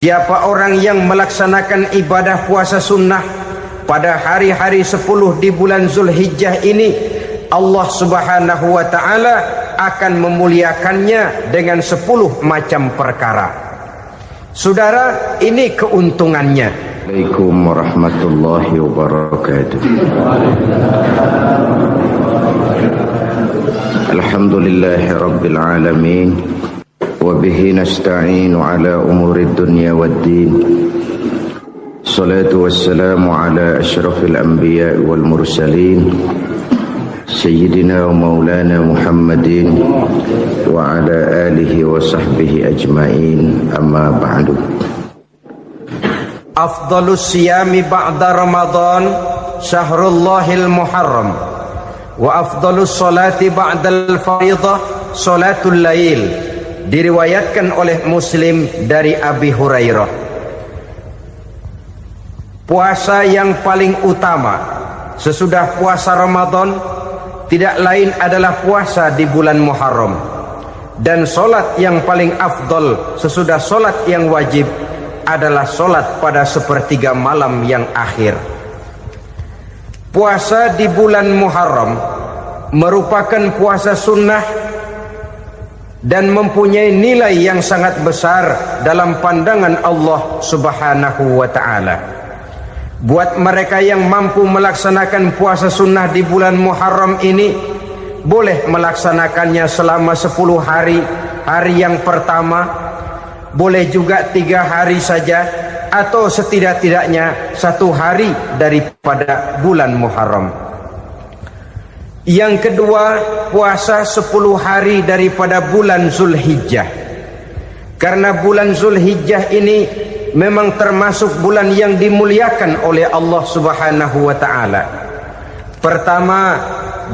Siapa orang yang melaksanakan ibadah puasa sunnah pada hari-hari 10 di bulan Zulhijjah ini, Allah Subhanahu wa ta'ala akan memuliakannya dengan 10 macam perkara. Saudara, ini keuntungannya. Assalamualaikum warahmatullahi wabarakatuh. Alhamdulillahi rabbil alamin. Wabihi nasta'inu ala umurid dunya waddin. Salatu wassalamu ala ashrafil anbiya wal mursalin, Sayyidina wa maulana Muhammadin wa ala alihi wa sahbihi ajma'in, amma ba'du. Afdalus siyami ba'da Ramadan syahrullahil muharram, wa afdalus salati ba'dal faridah salatul lail. Diriwayatkan oleh Muslim dari Abi Hurairah, puasa yang paling utama sesudah puasa Ramadan tidak lain adalah puasa di bulan Muharram, dan solat yang paling afdol sesudah solat yang wajib adalah solat pada sepertiga malam yang akhir. Puasa di bulan Muharram merupakan puasa sunnah dan mempunyai nilai yang sangat besar dalam pandangan Allah Subhanahu wa ta'ala. Buat mereka yang mampu melaksanakan puasa sunnah di bulan Muharram ini, boleh melaksanakannya selama 10 hari. Hari yang pertama boleh juga 3 hari saja, atau setidak-tidaknya 1 hari daripada bulan Muharram. Yang kedua, puasa 10 hari daripada bulan Zulhijjah. Karena bulan Zulhijjah ini memang termasuk bulan yang dimuliakan oleh Allah Subhanahu wa ta'ala. Pertama,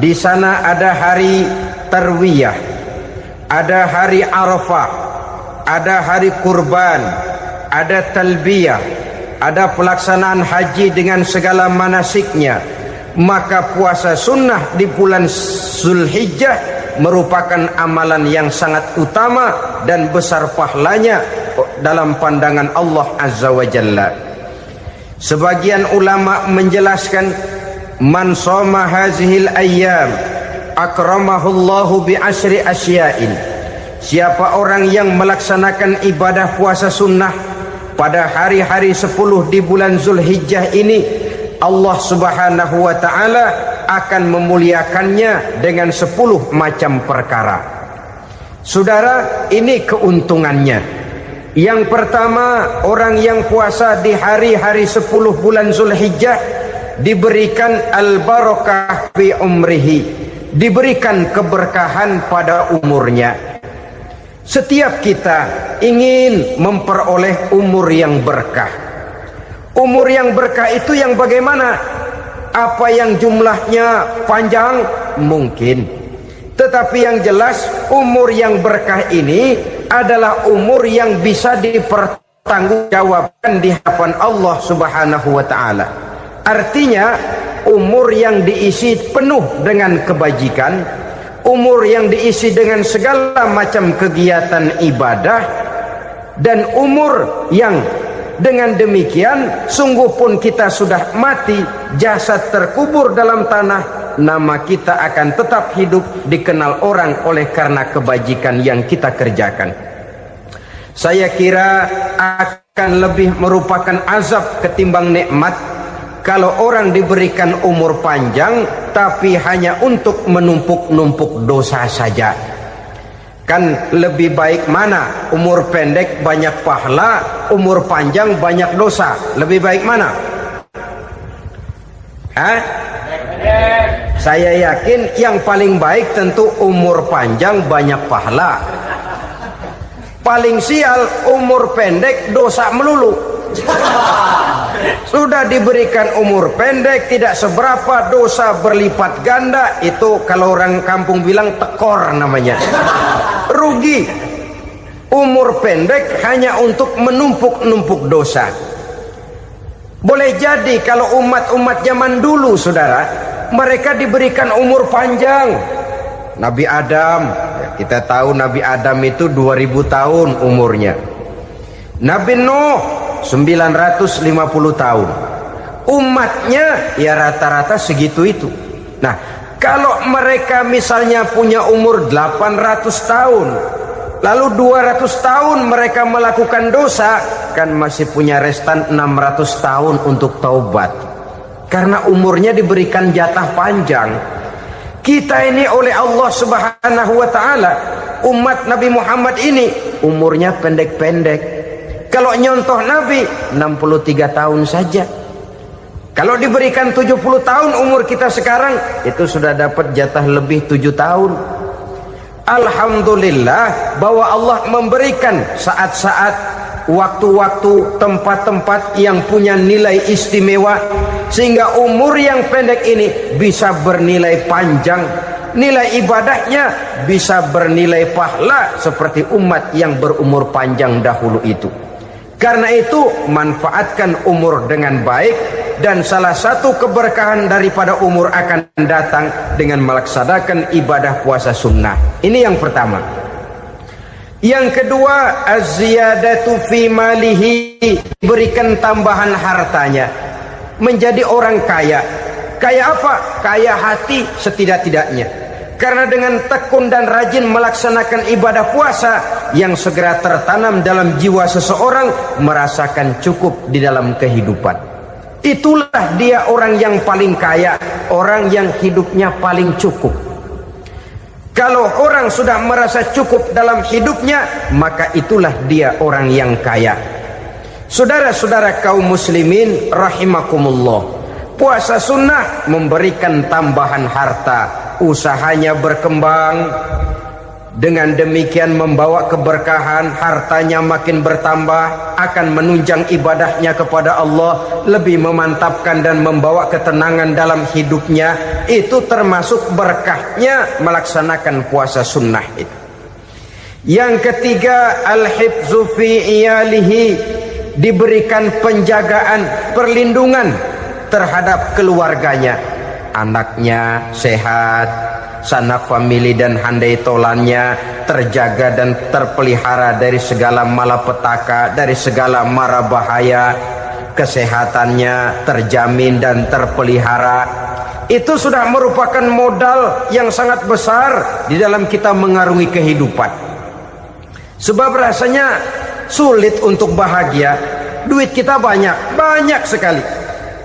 di sana ada hari Tarwiyah, ada hari Arafah, ada hari kurban, ada talbiyah, ada pelaksanaan haji dengan segala manasiknya. Maka puasa sunnah di bulan Zulhijjah merupakan amalan yang sangat utama dan besar pahalanya dalam pandangan Allah Azza wa Jalla. Sebagian ulama menjelaskan, man shoma hazihil ayyam akramahullahu bi asyri asya'in. Siapa orang yang melaksanakan ibadah puasa sunnah pada hari-hari 10 di bulan Zulhijjah ini, Allah Subhanahu wa ta'ala akan memuliakannya dengan 10 macam perkara. Saudara, ini keuntungannya. Yang pertama, orang yang puasa di hari-hari 10 bulan Zulhijjah diberikan al-barakah fi umrihi, diberikan keberkahan pada umurnya. Setiap kita ingin memperoleh umur yang berkah. Umur yang berkah itu yang bagaimana? Apa yang jumlahnya panjang? Mungkin. Tetapi yang jelas, umur yang berkah ini adalah umur yang bisa dipertanggungjawabkan di hadapan Allah Subhanahu wa ta'ala. Artinya, umur yang diisi penuh dengan kebajikan, umur yang diisi dengan segala macam kegiatan ibadah, dan umur yang dengan demikian sungguh pun kita sudah mati, jasad terkubur dalam tanah, nama kita akan tetap hidup, dikenal orang oleh karena kebajikan yang kita kerjakan. Saya kira akan lebih merupakan azab ketimbang nikmat kalau orang diberikan umur panjang tapi hanya untuk menumpuk-numpuk dosa saja. Kan lebih baik mana? Umur pendek banyak pahala, umur panjang banyak dosa. Lebih baik mana? Hah? Saya yakin yang paling baik tentu umur panjang banyak pahala. Paling sial umur pendek dosa melulu. Sudah diberikan umur pendek tidak seberapa, dosa berlipat ganda. Itu kalau orang kampung bilang tekor namanya. Rugi. Umur pendek hanya untuk menumpuk-numpuk dosa. Boleh jadi kalau umat-umat zaman dulu, saudara, mereka diberikan umur panjang. Nabi Adam, kita tahu Nabi Adam itu 2000 tahun umurnya. Nabi Nuh 950 tahun. Umatnya ya rata-rata segitu itu. Nah, kalau mereka misalnya punya umur 800 tahun, lalu 200 tahun mereka melakukan dosa, kan masih punya restan 600 tahun untuk taubat. Karena umurnya diberikan jatah panjang. Kita ini oleh Allah Subhanahu wa taala, umat Nabi Muhammad ini umurnya pendek-pendek. Kalau nyontoh Nabi 63 tahun saja. Kalau diberikan 70 tahun umur kita sekarang, itu sudah dapat jatah lebih 7 tahun. Alhamdulillah bahwa Allah memberikan saat-saat, waktu-waktu, tempat-tempat yang punya nilai istimewa, sehingga umur yang pendek ini bisa bernilai panjang. Nilai ibadahnya bisa bernilai pahala seperti umat yang berumur panjang dahulu itu. Karena itu manfaatkan umur dengan baik, dan salah satu keberkahan daripada umur akan datang dengan melaksanakan ibadah puasa sunnah. Ini yang pertama. Yang kedua, az-ziyadatu fi malihi, berikan tambahan hartanya, menjadi orang kaya. Kaya apa? Kaya hati setidak-tidaknya. Karena dengan tekun dan rajin melaksanakan ibadah puasa, yang segera tertanam dalam jiwa seseorang merasakan cukup di dalam kehidupan. Itulah dia orang yang paling kaya, orang yang hidupnya paling cukup. Kalau orang sudah merasa cukup dalam hidupnya, maka itulah dia orang yang kaya. Saudara-saudara kaum muslimin rahimakumullah, puasa sunnah memberikan tambahan harta, usahanya berkembang, dengan demikian membawa keberkahan, hartanya makin bertambah, akan menunjang ibadahnya kepada Allah, lebih memantapkan dan membawa ketenangan dalam hidupnya. Itu termasuk berkahnya melaksanakan puasa sunnah itu. Yang ketiga, al-hifzu fi iyalihi, diberikan penjagaan, perlindungan terhadap keluarganya, anaknya sehat, sanak famili dan handai tolannya terjaga dan terpelihara dari segala malapetaka, dari segala mara bahaya, kesehatannya terjamin dan terpelihara. Itu sudah merupakan modal yang sangat besar di dalam kita mengarungi kehidupan. Sebab rasanya sulit untuk bahagia, duit kita banyak sekali,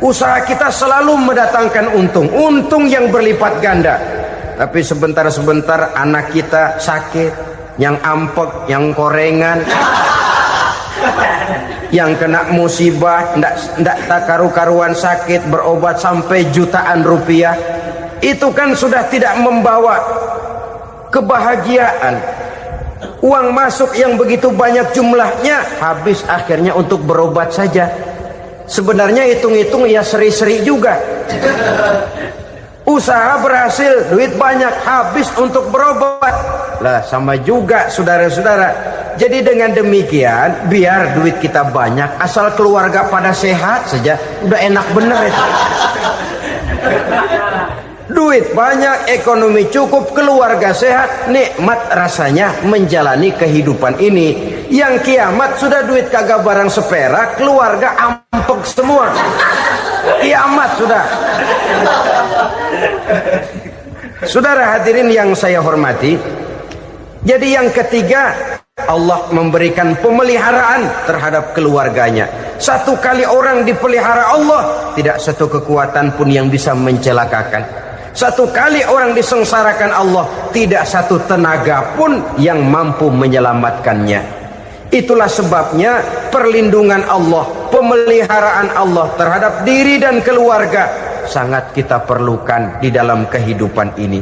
usaha kita selalu mendatangkan untung yang berlipat ganda. Tapi sebentar-sebentar anak kita sakit, yang ampek, yang korengan, yang kena musibah, ndak tak karu-karuan sakit, berobat sampai jutaan rupiah. Itu kan sudah tidak membawa kebahagiaan. Uang masuk yang begitu banyak jumlahnya, habis akhirnya untuk berobat saja. Sebenarnya hitung-hitung ya seri-seri juga. Usaha berhasil, duit banyak, habis untuk berobat. Lah sama juga saudara-saudara. Jadi dengan demikian, biar duit kita banyak, asal keluarga pada sehat saja, udah enak bener itu. Duit banyak, ekonomi cukup, keluarga sehat, nikmat rasanya menjalani kehidupan ini. Yang kiamat sudah duit kagak barang seperak, keluarga ampek semua. Kiamat sudah. Saudara hadirin yang saya hormati, jadi yang ketiga, Allah memberikan pemeliharaan terhadap keluarganya. Satu kali orang dipelihara Allah, tidak satu kekuatan pun yang bisa mencelakakan. Satu kali orang disengsarakan Allah, tidak satu tenaga pun yang mampu menyelamatkannya. Itulah sebabnya perlindungan Allah, pemeliharaan Allah terhadap diri dan keluarga sangat kita perlukan di dalam kehidupan ini.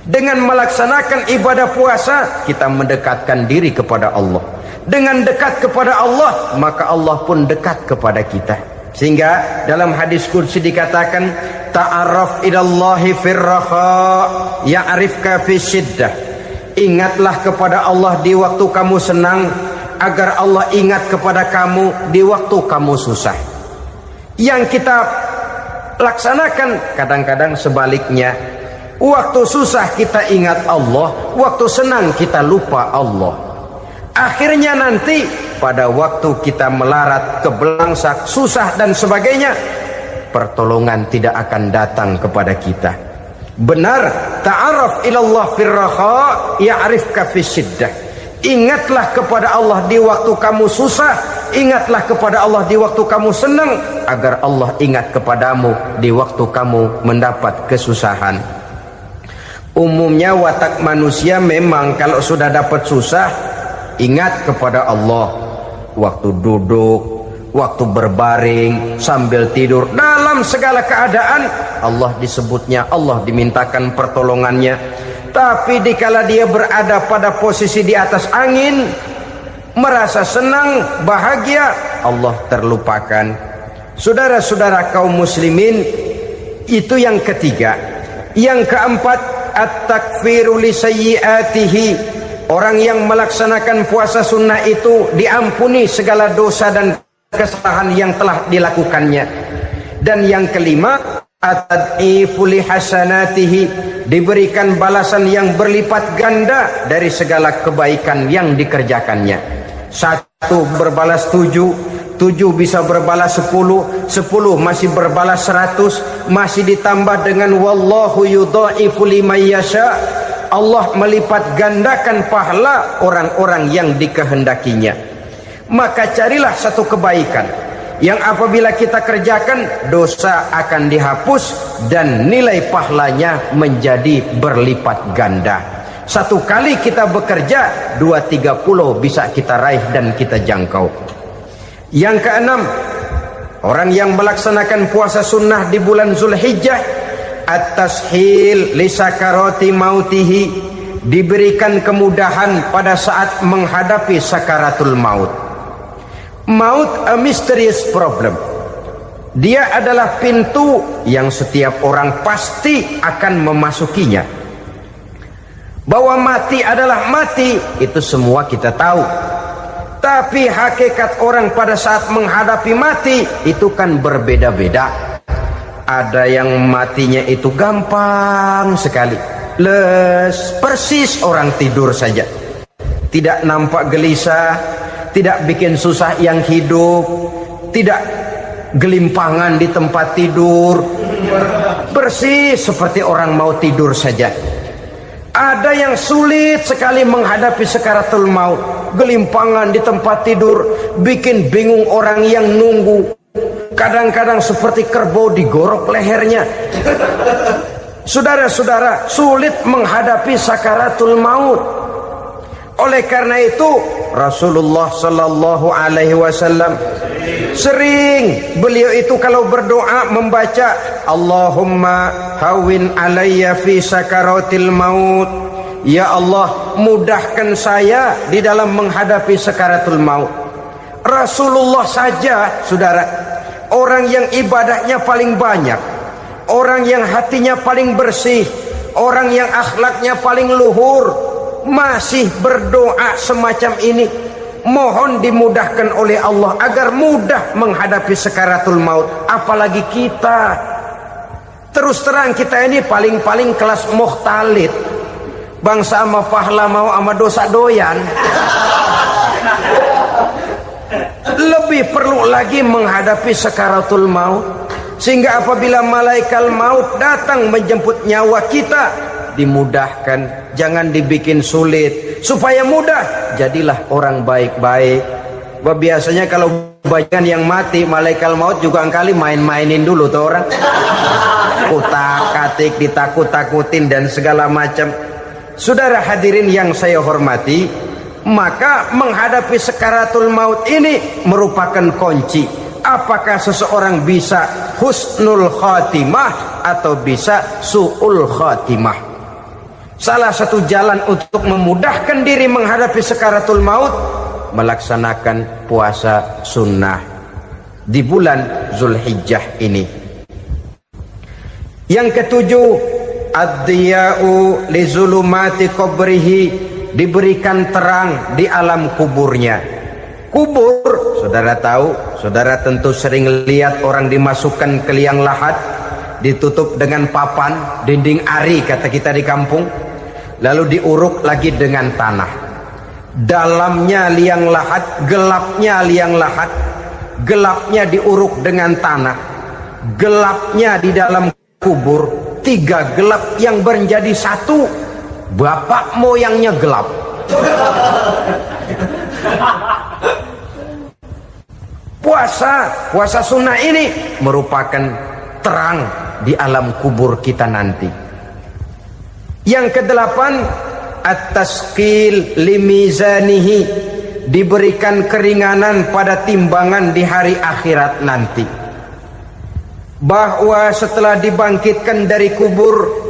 Dengan melaksanakan ibadah puasa, kita mendekatkan diri kepada Allah. Dengan dekat kepada Allah, maka Allah pun dekat kepada kita. Sehingga dalam hadis qudsi dikatakan, ta'arraf ilallahi firraha ya'rifka fi syiddah. Ingatlah kepada Allah di waktu kamu senang, agar Allah ingat kepada kamu di waktu kamu susah. Yang kita laksanakan kadang-kadang sebaliknya. Waktu susah kita ingat Allah, waktu senang kita lupa Allah. Akhirnya nanti pada waktu kita melarat, kebelangsak, susah dan sebagainya, pertolongan tidak akan datang kepada kita. Benar, ta'aruf ilallah firraha ya'rifka fisyiddah. Ingatlah kepada Allah di waktu kamu susah, ingatlah kepada Allah di waktu kamu senang, agar Allah ingat kepadamu di waktu kamu mendapat kesusahan. Umumnya watak manusia memang kalau sudah dapat susah, ingat kepada Allah. Waktu duduk, waktu berbaring, sambil tidur, dalam segala keadaan Allah disebutnya, Allah dimintakan pertolongannya. Tapi dikala dia berada pada posisi di atas angin, merasa senang, bahagia, Allah terlupakan. Saudara-saudara kaum muslimin, itu yang ketiga. Yang keempat, at-takfiru li sayyiatihi. Orang yang melaksanakan puasa sunnah itu diampuni segala dosa dan kesalahan yang telah dilakukannya. Dan yang kelima, at-tad'ifu li hasanatihi, diberikan balasan yang berlipat ganda dari segala kebaikan yang dikerjakannya. 1 berbalas 7, 7 bisa berbalas 10, 10 masih berbalas 100, masih ditambah dengan wallahu yudha'ifu liman yasha. Allah melipat gandakan pahala orang-orang yang dikehendakinya. Maka carilah satu kebaikan yang apabila kita kerjakan, dosa akan dihapus dan nilai pahalanya menjadi berlipat ganda. 1 kali kita bekerja, 2-3 pulau bisa kita raih dan kita jangkau. Yang keenam, orang yang melaksanakan puasa sunnah di bulan Zulhijjah, at-tashil li sakarati mautihi, diberikan kemudahan pada saat menghadapi sakaratul maut. Maut a mysterious problem. Dia adalah pintu yang setiap orang pasti akan memasukinya. Bahwa mati adalah mati, itu semua kita tahu. Tapi hakikat orang pada saat menghadapi mati itu kan berbeda-beda. Ada yang matinya itu gampang sekali, persis orang tidur saja, tidak nampak gelisah, tidak bikin susah yang hidup, tidak gelimpangan di tempat tidur, persis seperti orang mau tidur saja. Ada yang sulit sekali menghadapi sakaratul maut, gelimpangan di tempat tidur, bikin bingung orang yang nunggu, kadang-kadang seperti kerbau digorok lehernya. Saudara-saudara, sulit menghadapi sakaratul maut. Oleh karena itu Rasulullah sallallahu alaihi wasallam sering beliau itu kalau berdoa membaca Allahumma hawin alayya fi sakaratil maut. Ya Allah, mudahkan saya di dalam menghadapi sakaratul maut. Rasulullah saja, saudara, orang yang ibadahnya paling banyak, orang yang hatinya paling bersih, orang yang akhlaknya paling luhur, masih berdoa semacam ini. Mohon dimudahkan oleh Allah agar mudah menghadapi sakaratul maut. Apalagi kita, terus terang kita ini paling-paling kelas muhtalid, bangsa sama pahala mau sama dosa doyan. Lebih perlu lagi menghadapi sakaratul maut, sehingga apabila malaikat maut datang menjemput nyawa kita, dimudahkan, jangan dibikin sulit, supaya mudah. Jadilah orang baik-baik. Biasanya kalau bagian yang mati, malaikat maut juga kali main-mainin dulu tuh orang, utak-atik, ditakut-takutin dan segala macam. Saudara hadirin yang saya hormati, maka menghadapi sakaratul maut ini merupakan kunci. Apakah seseorang bisa husnul khatimah atau bisa su'ul khatimah? Salah satu jalan untuk memudahkan diri menghadapi sakaratul maut, melaksanakan puasa sunnah di bulan Zulhijjah ini. Yang ketujuh, ad-diya'u li zulumati qabrihi, diberikan terang di alam kuburnya. Kubur, saudara tahu, saudara tentu sering lihat orang dimasukkan ke liang lahat, ditutup dengan papan, dinding ari kata kita di kampung, lalu diuruk lagi dengan tanah. dalamnya liang lahat, gelapnya liang lahat, gelapnya diuruk dengan tanah, gelapnya di dalam kubur, 3 gelap yang menjadi satu. Bapak moyangnya gelap. Puasa sunnah ini merupakan terang di alam kubur kita nanti. Yang kedelapan, at-tasqil limizanihi, diberikan keringanan pada timbangan di hari akhirat nanti. Bahwa setelah dibangkitkan dari kubur,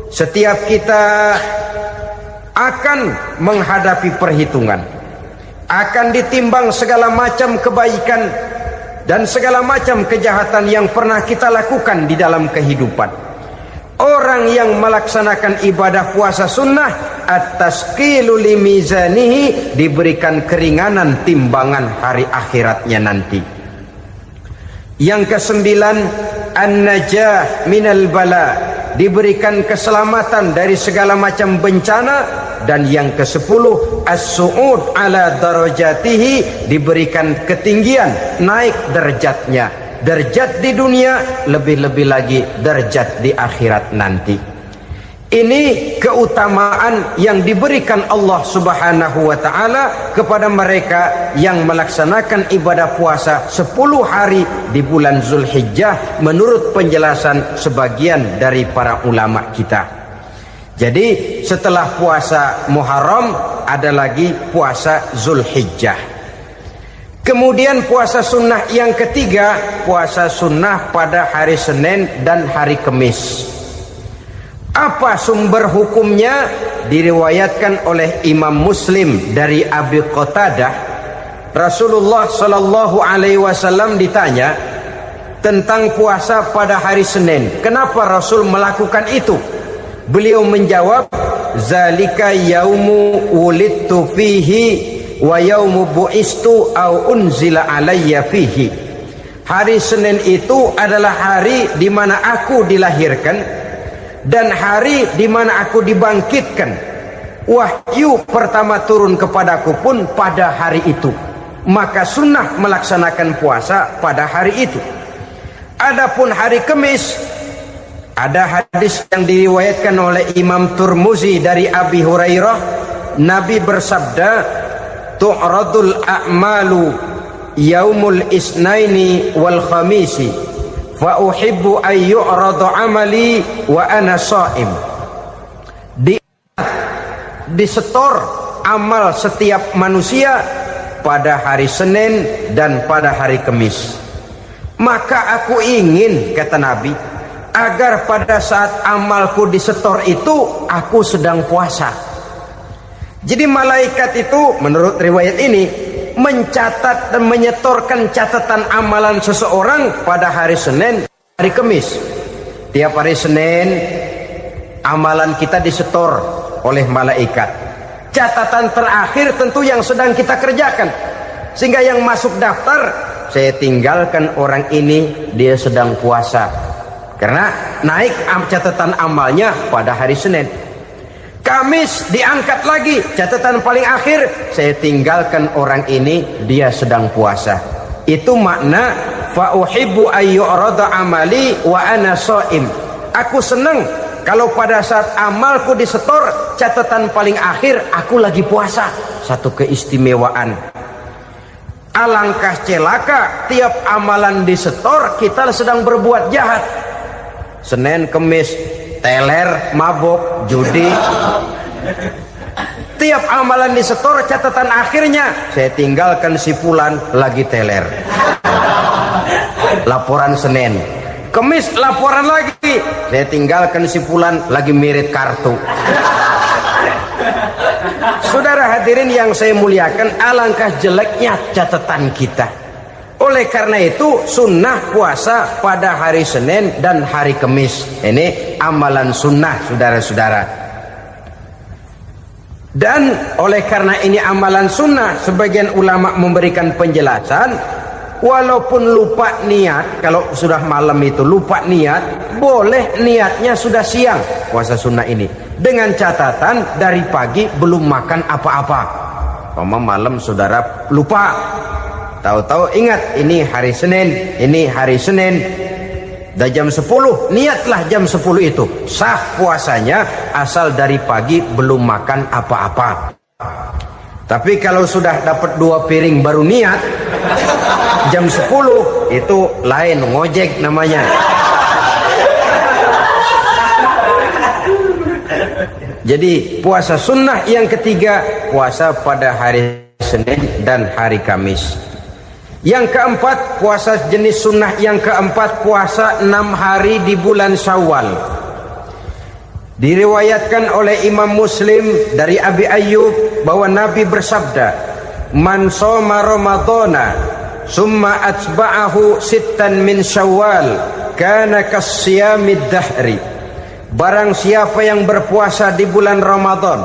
setiap kita akan menghadapi perhitungan, akan ditimbang segala macam kebaikan dan segala macam kejahatan yang pernah kita lakukan di dalam kehidupan. Orang yang melaksanakan ibadah puasa sunnah, at-tasqilu limizanihi, diberikan keringanan timbangan hari akhiratnya nanti. Yang kesembilan, an-najah minal bala, diberikan keselamatan dari segala macam bencana. Dan yang ke-10, as-su'ud ala darajatihi, diberikan ketinggian, naik derajatnya. Derajat di dunia, lebih-lebih lagi derajat di akhirat nanti. Ini keutamaan yang diberikan Allah Subhanahu wa ta'ala kepada mereka yang melaksanakan ibadah puasa 10 hari di bulan Zulhijjah, menurut penjelasan sebagian dari para ulama kita. Jadi setelah puasa Muharram ada lagi puasa Zulhijjah. Kemudian puasa sunnah yang ketiga, puasa sunnah pada hari Senin dan hari Kamis. Apa sumber hukumnya? Diriwayatkan oleh Imam Muslim dari Abi Qatadah, Rasulullah Shallallahu Alaihi Wasallam ditanya tentang puasa pada hari Senin. Kenapa Rasul melakukan itu? Beliau menjawab, zalika yaumu wulidtu fihi wa yaumu bu'istu au unzila alayya fihi. Hari Senin itu adalah hari di mana aku dilahirkan dan hari di mana aku dibangkitkan. Wahyu pertama turun kepadaku pun pada hari itu. Maka sunnah melaksanakan puasa pada hari itu. Adapun hari Kamis, ada hadis yang diriwayatkan oleh Imam Turmuzi dari Abi Hurairah, Nabi bersabda, tu'radul a'malu yaumul isnaini wal khamisi fa uhibbu ay yu'radu amali wa ana sha'im. Disetor amal setiap manusia pada hari Senin dan pada hari Kamis. Maka aku ingin, kata Nabi, agar pada saat amalku disetor itu aku sedang puasa. Jadi malaikat itu menurut riwayat ini mencatat dan menyetorkan catatan amalan seseorang pada hari Senin, hari Kamis. Tiap hari Senin amalan kita disetor oleh malaikat. Catatan terakhir tentu yang sedang kita kerjakan. Sehingga yang masuk daftar, saya tinggalkan orang ini, dia sedang puasa. Karena naik catatan amalnya pada hari Senin. Kamis diangkat lagi, catatan paling akhir, saya tinggalkan orang ini, dia sedang puasa. Itu makna fa uhibbu ayyurada amali wa ana shaim. Aku senang kalau pada saat amalku disetor, catatan paling akhir aku lagi puasa. Satu keistimewaan. Alangkah celaka tiap amalan disetor kita sedang berbuat jahat. Senin, Kamis, teler, mabok, judi. Tiap amalan disetor, catatan akhirnya saya tinggalkan si fulan lagi teler. Laporan Senin. Kamis laporan lagi, saya tinggalkan si fulan lagi mirit kartu. Saudara hadirin yang saya muliakan, alangkah jeleknya catatan kita. Oleh karena itu sunnah puasa pada hari Senin dan hari Kamis. Ini amalan sunnah, saudara-saudara. Dan oleh karena ini amalan sunnah, sebagian ulama memberikan penjelasan, walaupun lupa niat, kalau sudah malam itu lupa niat, boleh niatnya sudah siang puasa sunnah ini, dengan catatan dari pagi belum makan apa-apa. malam saudara lupa, tahu-tahu ingat ini hari Senin, dah jam 10, niatlah jam 10 itu sah puasanya asal dari pagi belum makan apa-apa. Tapi kalau sudah dapat 2 piring baru niat jam 10, itu lain, ngojek namanya. Jadi puasa sunnah yang ketiga, puasa pada hari Senin dan hari Kamis. Yang keempat, puasa jenis sunnah yang keempat, puasa 6 hari di bulan Syawal. Diriwayatkan oleh Imam Muslim dari Abi Ayyub bahwa Nabi bersabda, "Man shoma Ramadhana summa atba'ahu sittan min Syawal kana kasyamid dahri." Barang siapa yang berpuasa di bulan Ramadan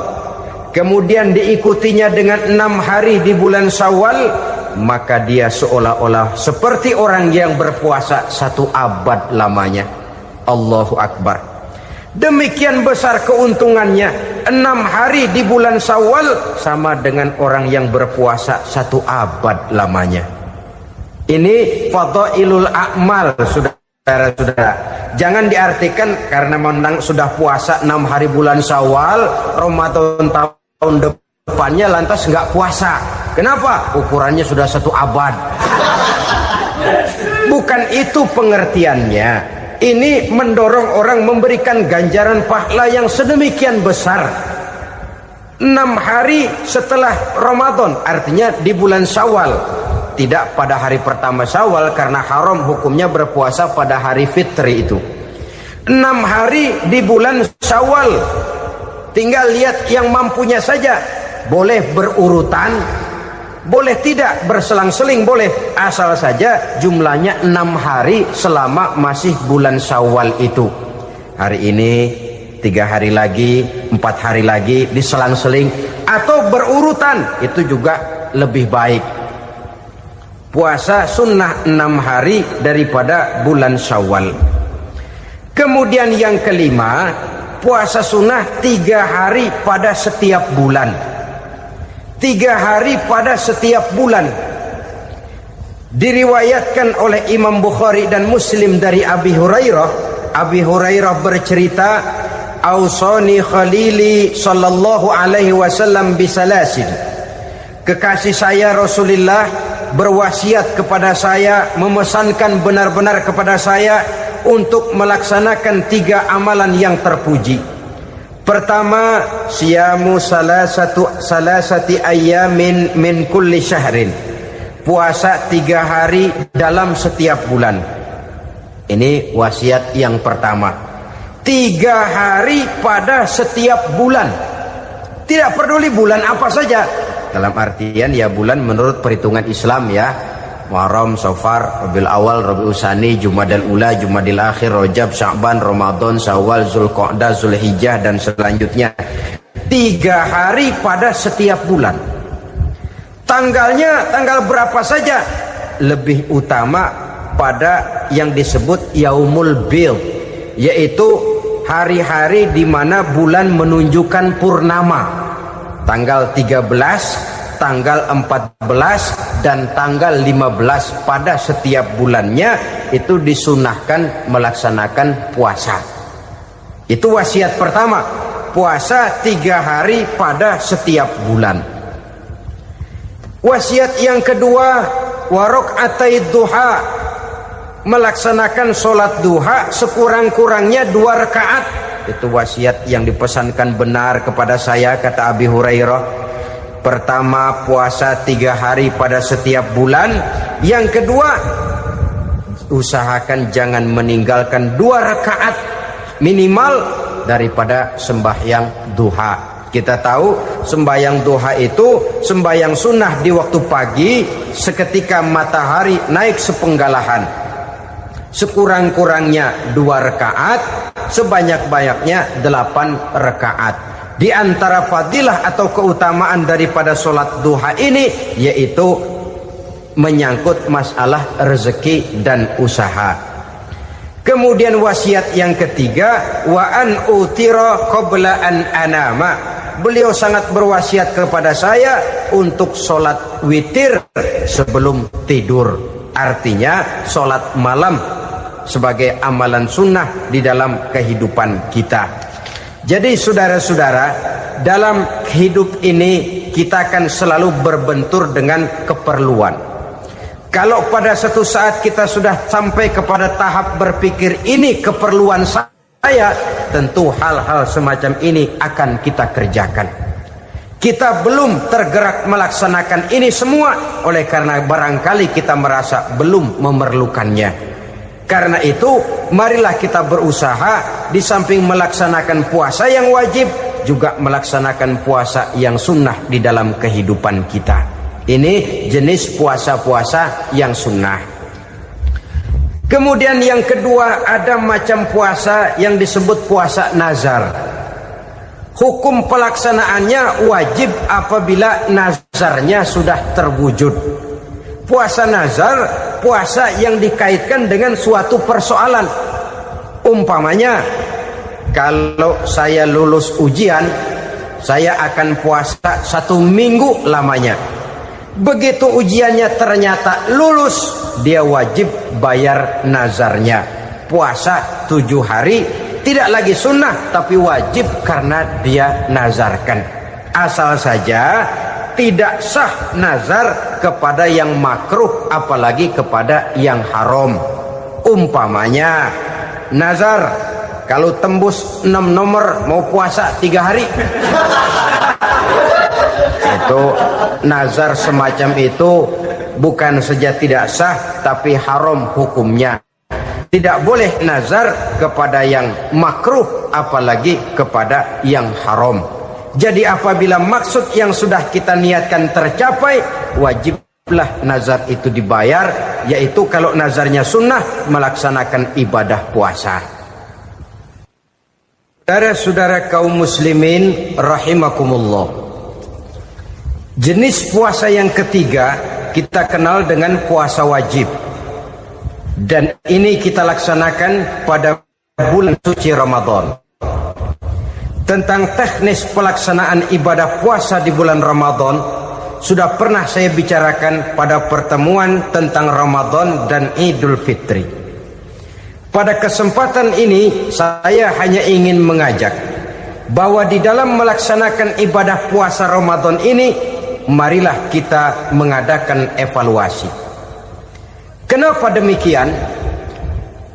kemudian diikutinya dengan 6 hari di bulan Syawal, maka dia seolah-olah seperti orang yang berpuasa 1 abad lamanya. Allahu Akbar. Demikian besar keuntungannya. 6 hari di bulan Syawal sama dengan orang yang berpuasa 1 abad lamanya. Ini fadhailul a'mal, saudara-saudara. Jangan diartikan karena menang sudah puasa 6 hari bulan Syawal, Ramadan tahun depannya lantas nggak puasa. Kenapa? Ukurannya sudah 1 abad. Bukan itu pengertiannya. Ini mendorong orang memberikan ganjaran pahala yang sedemikian besar. 6 hari setelah Ramadan, artinya di bulan Syawal. Tidak pada hari pertama Syawal karena haram hukumnya berpuasa pada hari fitri itu. 6 hari di bulan Syawal. Tinggal lihat yang mampunya saja. Boleh berurutan, boleh tidak berselang-seling, boleh. Asal saja jumlahnya 6 hari selama masih bulan Syawal itu. Hari ini 3 hari lagi, 4 hari lagi, diselang-seling atau berurutan, itu juga lebih baik. Puasa sunnah 6 hari daripada bulan Syawal. Kemudian yang kelima, puasa sunnah 3 hari pada setiap bulan. 3 hari pada setiap bulan. Diriwayatkan oleh Imam Bukhari dan Muslim dari Abi Hurairah. Abi Hurairah bercerita, "Ausani khalili sallallahu alaihi wasallam bisalasin." Kekasih saya Rasulullah berwasiat kepada saya, memesankan benar-benar kepada saya untuk melaksanakan 3 amalan yang terpuji. Pertama, siyamu salasati ayyamin min kulli syahrin. Puasa 3 hari dalam setiap bulan. Ini wasiat yang pertama. 3 hari pada setiap bulan. Tidak peduli bulan apa saja. Dalam artian ya bulan menurut perhitungan Islam ya. Muharram, Safar, Rabiul Awal, Rabiul Tsani, Jumadal Ula, Jumadil Akhir, Rajab, Sya'ban, Ramadan, Syawal, Zulqa'dah, Zulhijjah dan selanjutnya. 3 hari pada setiap bulan. Tanggalnya tanggal berapa saja. Lebih utama pada yang disebut Yaumul Bid, yaitu hari-hari di mana bulan menunjukkan purnama. Tanggal 13, tanggal 14 dan tanggal 15 pada setiap bulannya itu disunahkan melaksanakan puasa. Itu wasiat pertama, puasa 3 hari pada setiap bulan. Wasiat yang kedua, waraqatai duha, melaksanakan sholat duha sekurang-kurangnya 2 rakaat. Itu wasiat yang dipesankan benar kepada saya, kata Abi Hurairah. Pertama, puasa 3 hari pada setiap bulan. Yang kedua, usahakan jangan meninggalkan 2 rakaat minimal daripada sembahyang duha. Kita tahu sembahyang duha itu sembahyang sunnah di waktu pagi seketika matahari naik sepenggalahan. Sekurang-kurangnya 2 rakaat, sebanyak-banyaknya 8 rakaat. Di antara fadilah atau keutamaan daripada sholat duha ini yaitu menyangkut masalah rezeki dan usaha. Kemudian wasiat yang ketiga, wa an utira qabla an anama, beliau sangat berwasiat kepada saya untuk sholat witir sebelum tidur. Artinya sholat malam sebagai amalan sunnah di dalam kehidupan kita. Jadi saudara-saudara, dalam hidup ini kita akan selalu berbentur dengan keperluan. Kalau pada satu saat kita sudah sampai kepada tahap berpikir ini keperluan saya, tentu hal-hal semacam ini akan kita kerjakan. Kita belum tergerak melaksanakan ini semua oleh karena barangkali kita merasa belum memerlukannya. Karena itu marilah kita berusaha di samping melaksanakan puasa yang wajib, juga melaksanakan puasa yang sunnah di dalam kehidupan kita. Ini jenis puasa-puasa yang sunnah. Kemudian yang kedua, ada macam puasa yang disebut puasa nazar. Hukum pelaksanaannya wajib apabila nazarnya sudah terwujud. Puasa nazar, puasa yang dikaitkan dengan suatu persoalan. Umpamanya, kalau saya lulus ujian, saya akan puasa 1 minggu lamanya. Begitu ujiannya ternyata lulus, dia wajib bayar nazarnya. Puasa 7 hari, tidak lagi sunnah tapi wajib karena dia nazarkan. Asal saja tidak sah nazar kepada yang makruh, apalagi kepada yang haram. Umpamanya nazar, kalau tembus 6 nomor mau puasa 3 hari. Itu nazar semacam itu bukan saja tidak sah tapi haram hukumnya. Tidak boleh nazar kepada yang makruh apalagi kepada yang haram. Jadi apabila maksud yang sudah kita niatkan tercapai, wajiblah nazar itu dibayar, yaitu kalau nazarnya sunnah melaksanakan ibadah puasa. Saudara-saudara kaum muslimin rahimakumullah. Jenis puasa yang ketiga kita kenal dengan puasa wajib. Dan ini kita laksanakan pada bulan suci Ramadan. Tentang teknis pelaksanaan ibadah puasa di bulan Ramadan sudah pernah saya bicarakan pada pertemuan tentang Ramadan dan Idul Fitri. Pada kesempatan ini saya hanya ingin mengajak bahwa di dalam melaksanakan ibadah puasa Ramadan ini, marilah kita mengadakan evaluasi. Kenapa demikian?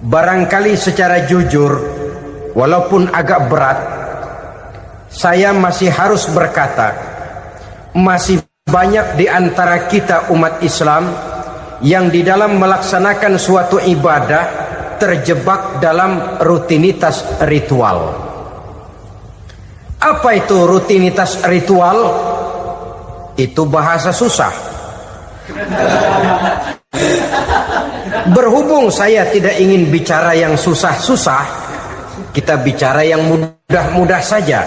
Barangkali secara jujur, walaupun agak berat, saya masih harus berkata, masih banyak di antara kita umat Islam yang di dalam melaksanakan suatu ibadah terjebak dalam rutinitas ritual. Apa itu rutinitas ritual? Itu bahasa susah. Berhubung saya tidak ingin bicara yang susah-susah, kita bicara yang mudah-mudah saja.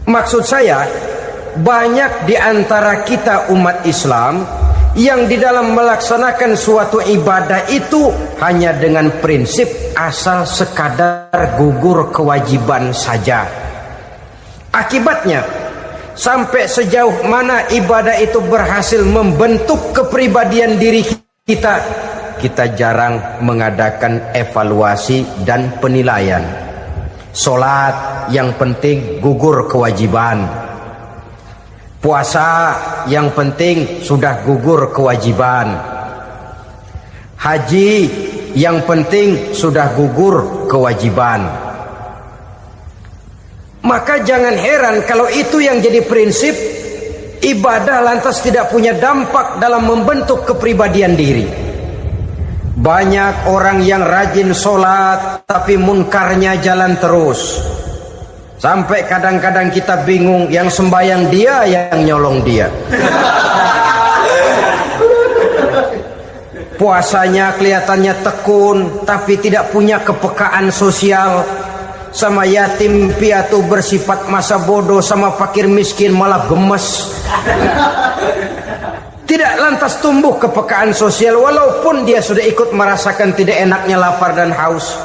Maksud saya, banyak di antara kita umat Islam yang di dalam melaksanakan suatu ibadah itu hanya dengan prinsip asal sekadar gugur kewajiban saja. Akibatnya, sampai sejauh mana ibadah itu berhasil membentuk kepribadian diri kita, kita jarang mengadakan evaluasi dan penilaian. Sholat yang penting gugur kewajiban. Puasa yang penting sudah gugur kewajiban. Haji yang penting sudah gugur kewajiban. Maka jangan heran kalau itu yang jadi prinsip, ibadah lantas tidak punya dampak dalam membentuk kepribadian diri. Banyak orang yang rajin sholat tapi munkarnya jalan terus. Sampai kadang-kadang kita bingung, yang sembahyang dia, yang nyolong dia. Puasanya kelihatannya tekun tapi tidak punya kepekaan sosial. Sama yatim piatu bersifat masa bodoh, sama fakir miskin malah gemes. Tidak lantas tumbuh kepekaan sosial walaupun dia sudah ikut merasakan tidak enaknya lapar dan haus.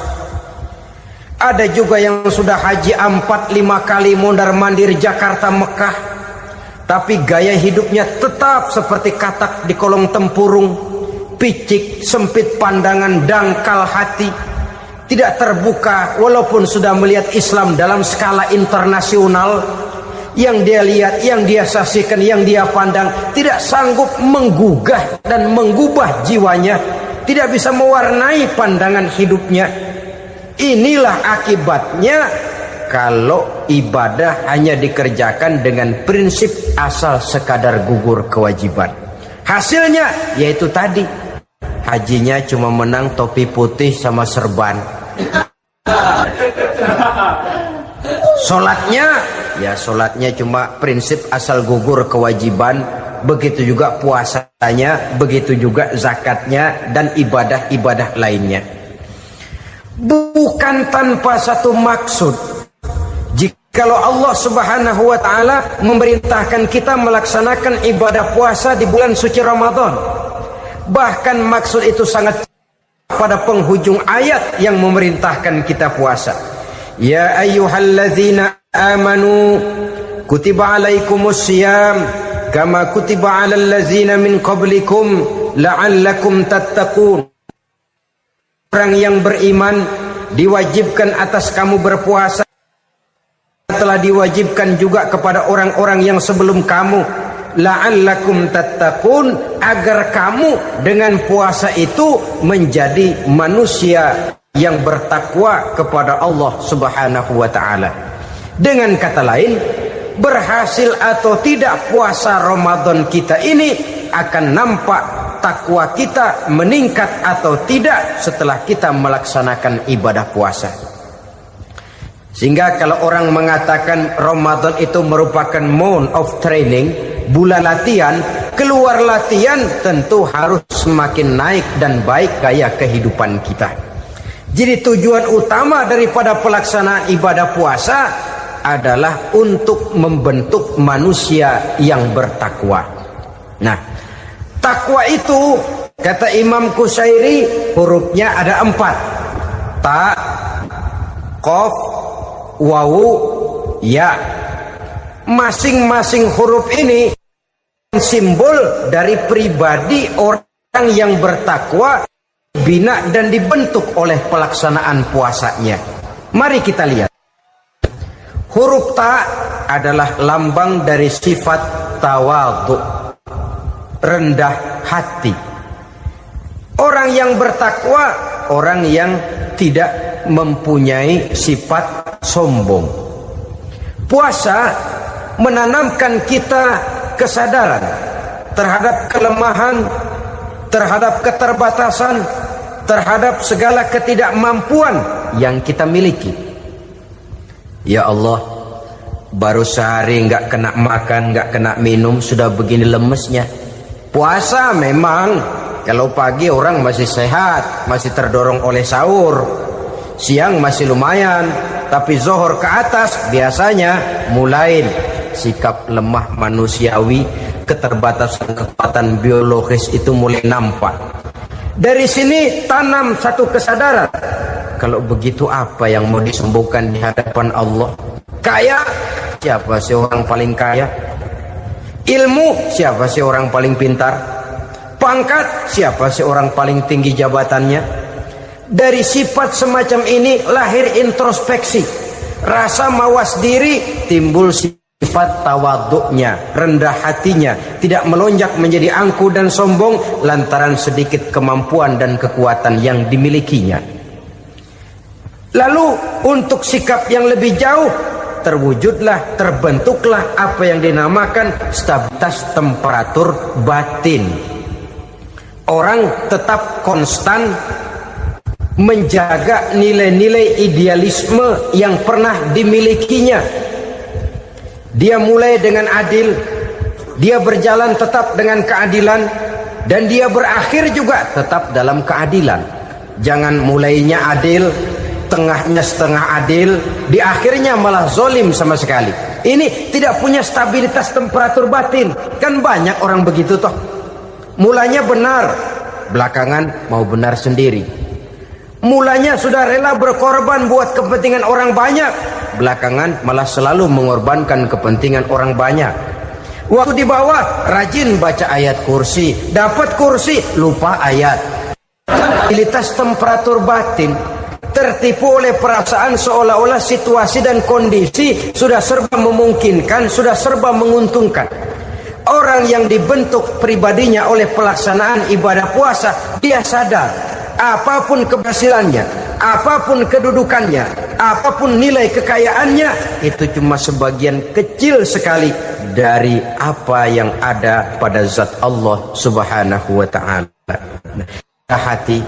Ada juga yang sudah haji 4-5 kali mondar-mandir Jakarta Mekah, tapi gaya hidupnya tetap seperti katak di kolong tempurung, picik, sempit pandangan, dangkal hati, tidak terbuka walaupun sudah melihat Islam dalam skala internasional. Yang dia lihat, yang dia saksikan, yang dia pandang tidak sanggup menggugah dan mengubah jiwanya, tidak bisa mewarnai pandangan hidupnya. Inilah akibatnya kalau ibadah hanya dikerjakan dengan prinsip asal sekadar gugur kewajiban. Hasilnya yaitu tadi, hajinya cuma menang topi putih sama serban. Sholatnya cuma prinsip asal gugur kewajiban. Begitu juga puasanya, begitu juga zakatnya, dan ibadah-ibadah lainnya. Bukan tanpa satu maksud. Jikalau Allah Subhanahu wa ta'ala memerintahkan kita melaksanakan ibadah puasa di bulan suci Ramadan, bahkan maksud itu sangat pada penghujung ayat yang memerintahkan kita puasa. Ya ayyuhalladzina amanu kutiba alaikumus syiyam kama kutiba alal ladzina min qablikum la'allakum tattaqun. Orang yang beriman diwajibkan atas kamu berpuasa, telah diwajibkan juga kepada orang-orang yang sebelum kamu, la'allakum tattaqun, agar kamu dengan puasa itu menjadi manusia yang bertakwa kepada Allah Subhanahu wa ta'ala. Dengan kata lain, berhasil atau tidak puasa Ramadan kita ini akan nampak takwa kita meningkat atau tidak setelah kita melaksanakan ibadah puasa. Sehingga kalau orang mengatakan Ramadan itu merupakan month of training, bulan latihan, keluar latihan tentu harus semakin naik dan baik gaya kehidupan kita. Jadi tujuan utama daripada pelaksanaan ibadah puasa adalah untuk membentuk manusia yang bertakwa. Nah, takwa itu kata Imam Qusairi hurufnya ada 4. Ta, qaf, wawu, ya. Masing-masing huruf ini simbol dari pribadi orang yang bertakwa, bina dan dibentuk oleh pelaksanaan puasanya. Mari kita lihat. Huruf ta adalah lambang dari sifat tawadhu, rendah hati. Orang yang bertakwa, orang yang tidak mempunyai sifat sombong. Puasa menanamkan kita kesadaran terhadap kelemahan, terhadap keterbatasan, terhadap segala ketidakmampuan yang kita miliki. Ya Allah, baru sehari nggak kena makan, nggak kena minum, sudah begini lemesnya. Puasa memang kalau pagi orang masih sehat, masih terdorong oleh sahur, siang masih lumayan, tapi zuhur ke atas biasanya mulai sikap lemah manusiawi, keterbatasan kekuatan biologis itu mulai nampak. Dari sini tanam satu kesadaran. Kalau begitu apa yang mau disembuhkan di hadapan Allah? Kaya, siapa sih orang paling kaya? Ilmu, siapa sih orang paling pintar? Pangkat, siapa sih orang paling tinggi jabatannya? Dari sifat semacam ini lahir introspeksi, rasa mawas diri, timbul sifat tawaduknya, rendah hatinya, tidak melonjak menjadi angkuh dan sombong lantaran sedikit kemampuan dan kekuatan yang dimilikinya. Lalu untuk sikap yang lebih jauh, terwujudlah, terbentuklah apa yang dinamakan stabilitas temperatur batin. Orang tetap konstan menjaga nilai-nilai idealisme yang pernah dimilikinya. Dia mulai dengan adil, dia berjalan tetap dengan keadilan, dan dia berakhir juga tetap dalam keadilan. Jangan mulainya adil, tengahnya setengah adil, di akhirnya malah zolim sama sekali. Ini tidak punya stabilitas temperatur batin. Kan banyak orang begitu toh. Mulanya benar, belakangan mau benar sendiri. Mulanya sudah rela berkorban buat kepentingan orang banyak, belakangan malah selalu mengorbankan kepentingan orang banyak. Waktu di bawah rajin baca ayat kursi, dapat kursi lupa ayat. Stabilitas temperatur batin, tertipu oleh perasaan seolah-olah situasi dan kondisi sudah serba memungkinkan, sudah serba menguntungkan. Orang yang dibentuk pribadinya oleh pelaksanaan ibadah puasa, dia sadar apapun keberhasilannya, apapun kedudukannya, apapun nilai kekayaannya, itu cuma sebagian kecil sekali dari apa yang ada pada zat Allah Subhanahu wa ta'ala. Hati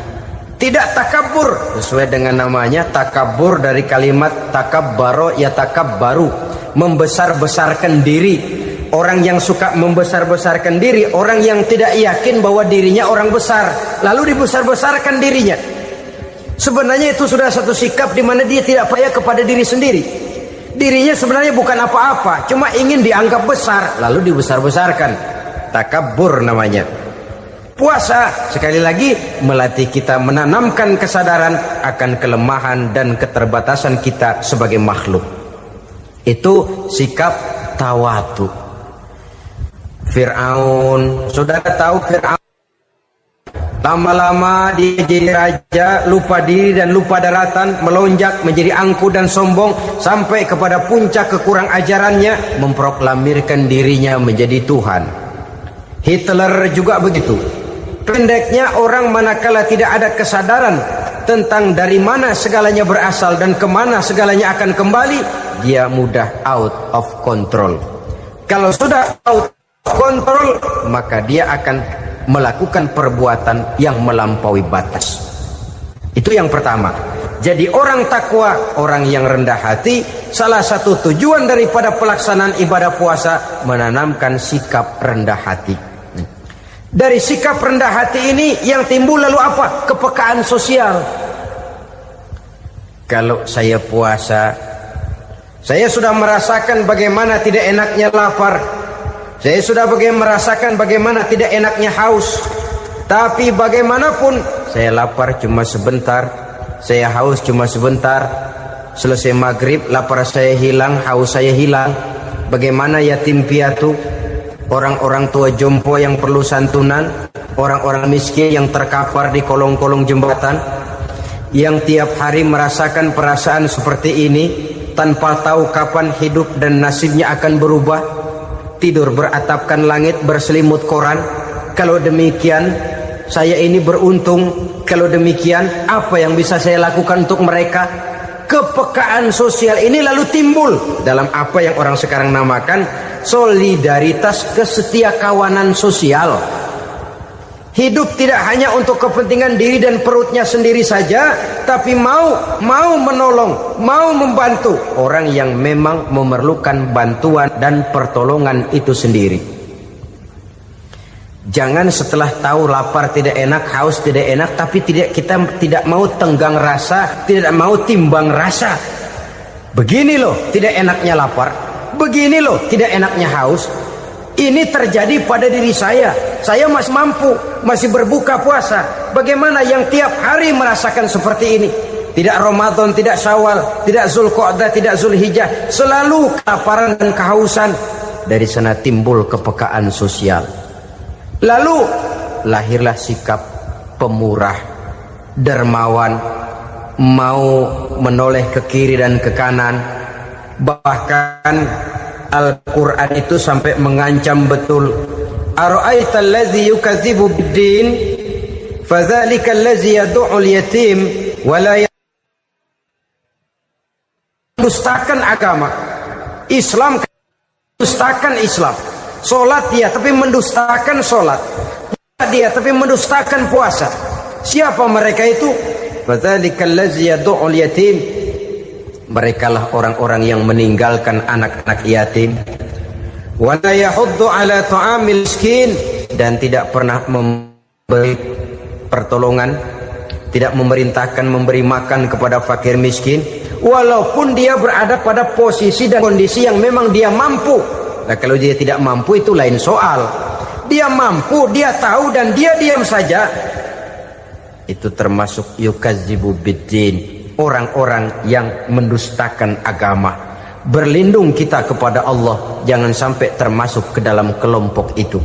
tidak takabur, sesuai dengan namanya takabur dari kalimat takabbaro ya takabbaru, membesar-besarkan diri. Orang yang suka membesar-besarkan diri, orang yang tidak yakin bahwa dirinya orang besar, lalu dibesar-besarkan dirinya. Sebenarnya itu sudah satu sikap di mana dia tidak percaya kepada diri sendiri. Dirinya sebenarnya bukan apa-apa, cuma ingin dianggap besar, lalu dibesar-besarkan. Takabur namanya. Puasa sekali lagi melatih kita menanamkan kesadaran akan kelemahan dan keterbatasan kita sebagai makhluk. Itu sikap tawadu. Fir'aun, saudara tahu Fir'aun, lama-lama dia jadi raja, lupa diri dan lupa daratan, melonjak menjadi angkuh dan sombong, sampai kepada puncak kekurang ajarannya, memproklamirkan dirinya menjadi Tuhan. Hitler juga begitu. Pendeknya orang manakala tidak ada kesadaran tentang dari mana segalanya berasal dan kemana segalanya akan kembali, dia mudah out of control. Kalau sudah out kontrol, maka dia akan melakukan perbuatan yang melampaui batas. Itu yang pertama. Jadi orang takwa, orang yang rendah hati, salah satu tujuan daripada pelaksanaan ibadah puasa menanamkan sikap rendah hati. Dari sikap rendah hati ini yang timbul lalu apa? Kepekaan sosial. Kalau saya puasa, saya sudah merasakan bagaimana tidak enaknya lapar. Saya sudah merasakan bagaimana tidak enaknya haus. Tapi bagaimanapun, saya lapar cuma sebentar, saya haus cuma sebentar. Selesai maghrib, lapar saya hilang, haus saya hilang. Bagaimana yatim piatu, orang-orang tua jompo yang perlu santunan, orang-orang miskin yang terkapar di kolong-kolong jembatan, yang tiap hari merasakan perasaan seperti ini, tanpa tahu kapan hidup dan nasibnya akan berubah. Tidur beratapkan langit, berselimut koran. Kalau demikian saya ini beruntung. Kalau demikian apa yang bisa saya lakukan untuk mereka? Kepekaan sosial ini lalu timbul dalam apa yang orang sekarang namakan solidaritas, kesetiakawanan sosial. Hidup tidak hanya untuk kepentingan diri dan perutnya sendiri saja, tapi mau menolong, mau membantu orang yang memang memerlukan bantuan dan pertolongan itu sendiri. Jangan setelah tahu lapar tidak enak, haus tidak enak, tapi kita tidak mau tenggang rasa, tidak mau timbang rasa. Begini loh tidak enaknya lapar, begini loh tidak enaknya haus. Ini terjadi pada diri saya masih mampu, masih berbuka puasa. Bagaimana yang tiap hari merasakan seperti ini? Tidak Ramadan, tidak Syawal, tidak Zulqa'dah, tidak Zulhijjah, selalu kelaparan dan kehausan. Dari sana timbul kepekaan sosial. Lalu lahirlah sikap pemurah, dermawan, mau menoleh ke kiri dan ke kanan. Bahkan Al-Quran itu sampai mengancam betul. Ara'aita allazi yukadzibu bid-din fadzalika allazi yad'u al-yatim wa la mendustakan agama. Islam mendustakan Islam. Salat dia tapi mendustakan salat. Puasa dia tapi mendustakan puasa. Siapa mereka itu? Fadzalika allazi yad'u al-yatim. Merekalah orang-orang yang meninggalkan anak-anak yatim. Wa la yahuddu ala ta'amil miskin, dan tidak pernah memberi pertolongan, tidak memerintahkan memberi makan kepada fakir miskin, walaupun dia berada pada posisi dan kondisi yang memang dia mampu. Nah, kalau dia tidak mampu itu lain soal. Dia mampu, dia tahu, dan dia diam saja. Itu termasuk yukadzibu biddin, orang-orang yang mendustakan agama. Berlindung kita kepada Allah, jangan sampai termasuk ke dalam kelompok itu.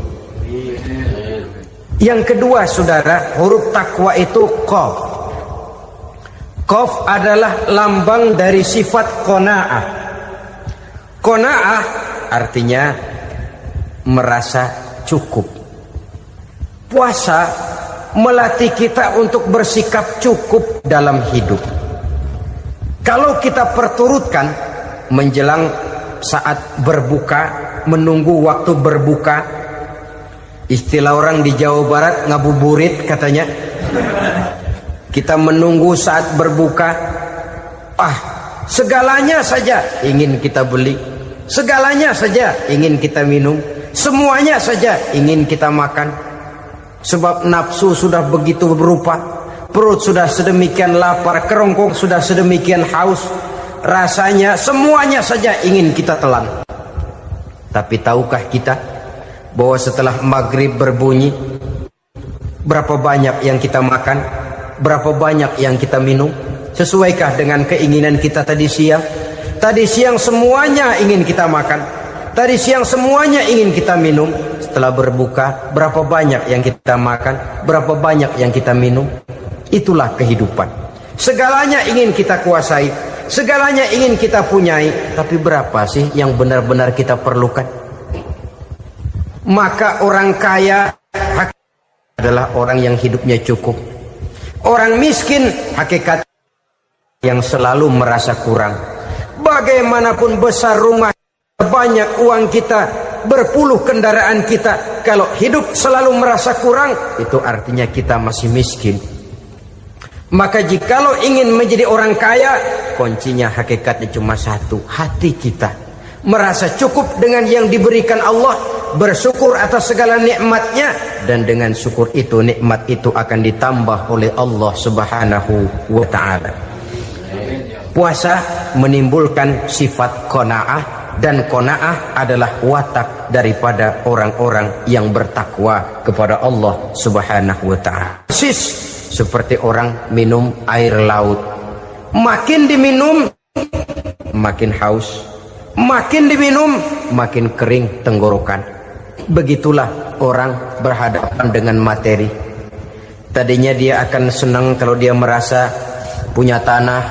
Yang kedua saudara, huruf takwa itu qaf. Qaf adalah lambang dari sifat qanaah. Qanaah artinya merasa cukup. Puasa melatih kita untuk bersikap cukup dalam hidup. Kalau kita perturutkan menjelang saat berbuka, menunggu waktu berbuka, istilah orang di Jawa Barat ngabuburit katanya, kita menunggu saat berbuka, segalanya saja ingin kita beli, segalanya saja ingin kita minum, semuanya saja ingin kita makan. Sebab nafsu sudah begitu berupa, perut sudah sedemikian lapar, kerongkong sudah sedemikian haus, rasanya semuanya saja ingin kita telan. Tapi tahukah kita bahwa setelah maghrib berbunyi, berapa banyak yang kita makan, berapa banyak yang kita minum? Sesuaikah dengan keinginan kita tadi siang? Tadi siang semuanya ingin kita makan, tadi siang semuanya ingin kita minum. Setelah berbuka, berapa banyak yang kita makan, berapa banyak yang kita minum? Itulah kehidupan. Segalanya ingin kita kuasai, segalanya ingin kita punyai, tapi berapa sih yang benar-benar kita perlukan? Maka orang kaya adalah orang yang hidupnya cukup. Orang miskin hakikat yang selalu merasa kurang. Bagaimanapun besar rumah, banyak uang kita, berpuluh kendaraan kita, kalau hidup selalu merasa kurang, itu artinya kita masih miskin. Maka jikalau ingin menjadi orang kaya, kuncinya hakikatnya cuma satu, hati kita merasa cukup dengan yang diberikan Allah, bersyukur atas segala nikmatnya, dan dengan syukur itu, nikmat itu akan ditambah oleh Allah Subhanahu wa ta'ala. Puasa menimbulkan sifat qanaah, dan qanaah adalah watak daripada orang-orang yang bertakwa kepada Allah Subhanahu wa ta'ala. Persis seperti orang minum air laut. Makin diminum makin haus, makin diminum makin kering tenggorokan. Begitulah orang berhadapan dengan materi. Tadinya dia akan senang kalau dia merasa punya tanah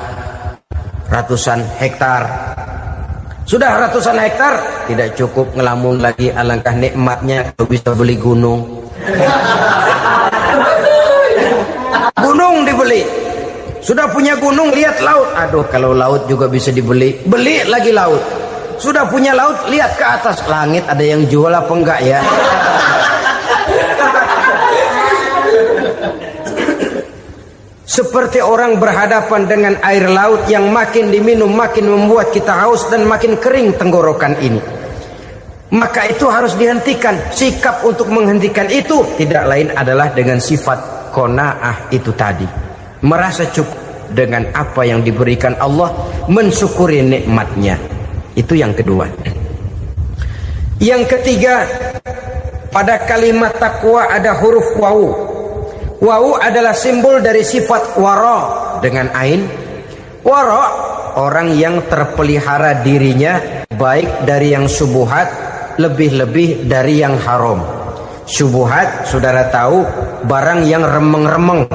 ratusan hektar. Sudah ratusan hektar, tidak cukup ngelamun lagi, alangkah nikmatnya kalau bisa beli gunung. Gunung dibeli. Sudah punya gunung, lihat laut. Aduh, kalau laut juga bisa dibeli, beli lagi laut. Sudah punya laut, lihat ke atas langit, ada yang jual apa enggak ya? Seperti orang berhadapan dengan air laut yang makin diminum makin membuat kita haus dan makin kering tenggorokan ini. Maka itu harus dihentikan. Sikap untuk menghentikan itu tidak lain adalah dengan sifat qanaah itu tadi. Merasa cukup dengan apa yang diberikan Allah, mensyukuri nikmatnya. Itu yang kedua. Yang ketiga, pada kalimat takwa ada huruf wawu. Wawu adalah simbol dari sifat wara dengan ain. Wara, orang yang terpelihara dirinya baik dari yang subuhat, lebih-lebih dari yang haram. Subuhat, saudara tahu, barang yang remeng-remeng.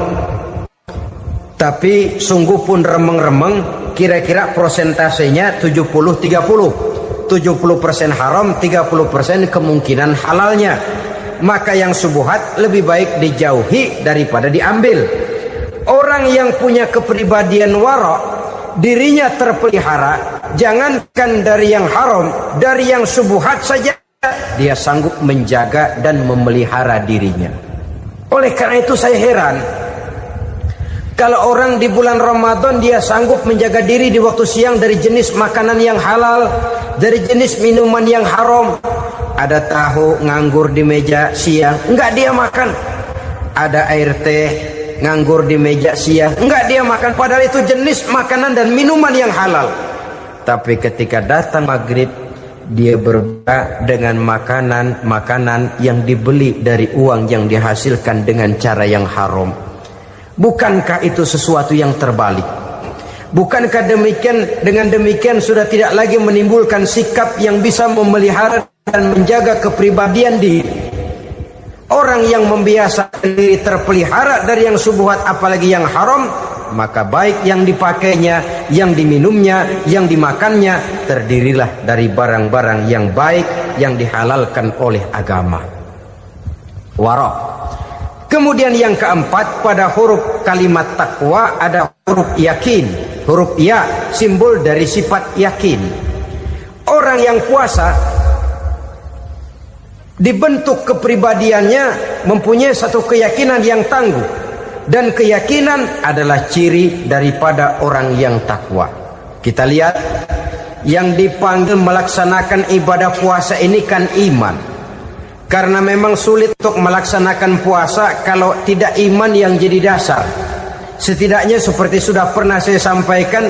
Tapi sungguh pun remeng-remeng, kira-kira prosentasenya 70-30. 70% haram, 30% kemungkinan halalnya. Maka yang subuhat lebih baik dijauhi daripada diambil. Orang yang punya kepribadian wara, dirinya terpelihara, jangankan dari yang haram, dari yang subuhat saja dia sanggup menjaga dan memelihara dirinya. Oleh karena itu saya heran kalau orang di bulan Ramadan dia sanggup menjaga diri di waktu siang dari jenis makanan yang halal, dari jenis minuman yang haram. Ada tahu nganggur di meja siang, enggak dia makan. Ada air teh nganggur di meja siang, enggak dia makan. Padahal itu jenis makanan dan minuman yang halal. Tapi ketika datang maghrib, dia berbuka dengan makanan-makanan yang dibeli dari uang yang dihasilkan dengan cara yang haram. Bukankah itu sesuatu yang terbalik? Bukankah dengan demikian sudah tidak lagi menimbulkan sikap yang bisa memelihara dan menjaga kepribadian diri? Orang yang membiasakan diri terpelihara dari yang syubhat apalagi yang haram, maka baik yang dipakainya, yang diminumnya, yang dimakannya terdirilah dari barang-barang yang baik yang dihalalkan oleh agama. Wara. Kemudian yang keempat, pada huruf kalimat takwa ada huruf yakin. Huruf ya simbol dari sifat yakin. Orang yang puasa dibentuk kepribadiannya mempunyai satu keyakinan yang tangguh, dan keyakinan adalah ciri daripada orang yang takwa. Kita lihat yang dipanggil melaksanakan ibadah puasa ini kan iman. Karena memang sulit untuk melaksanakan puasa kalau tidak iman yang jadi dasar. Setidaknya seperti sudah pernah saya sampaikan,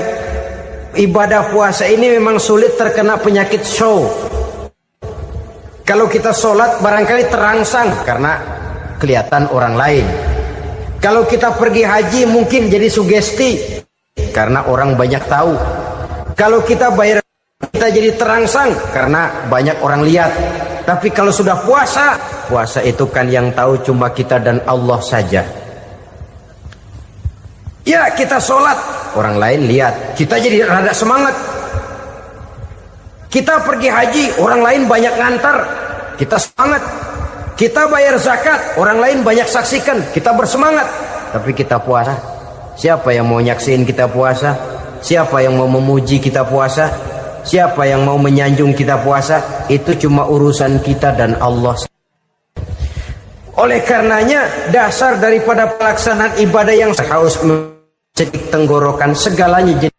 ibadah puasa ini memang sulit terkena penyakit show. Kalau kita sholat barangkali terangsang karena kelihatan orang lain. Kalau kita pergi haji mungkin jadi sugesti karena orang banyak tahu. Kalau kita bayar kita jadi terangsang karena banyak orang lihat. Tapi kalau sudah puasa itu kan yang tahu cuma kita dan Allah saja. Ya, kita sholat, orang lain lihat, kita jadi rada semangat. Kita pergi haji, orang lain banyak ngantar, kita semangat. Kita bayar zakat, orang lain banyak saksikan, kita bersemangat. Tapi kita puasa, siapa yang mau nyaksiin kita puasa? Siapa yang mau memuji kita puasa? Siapa yang mau menyanjung kita puasa? Itu cuma urusan kita dan Allah. Oleh karenanya dasar daripada pelaksanaan ibadah yang harus mencedik tenggorokan segalanya jadi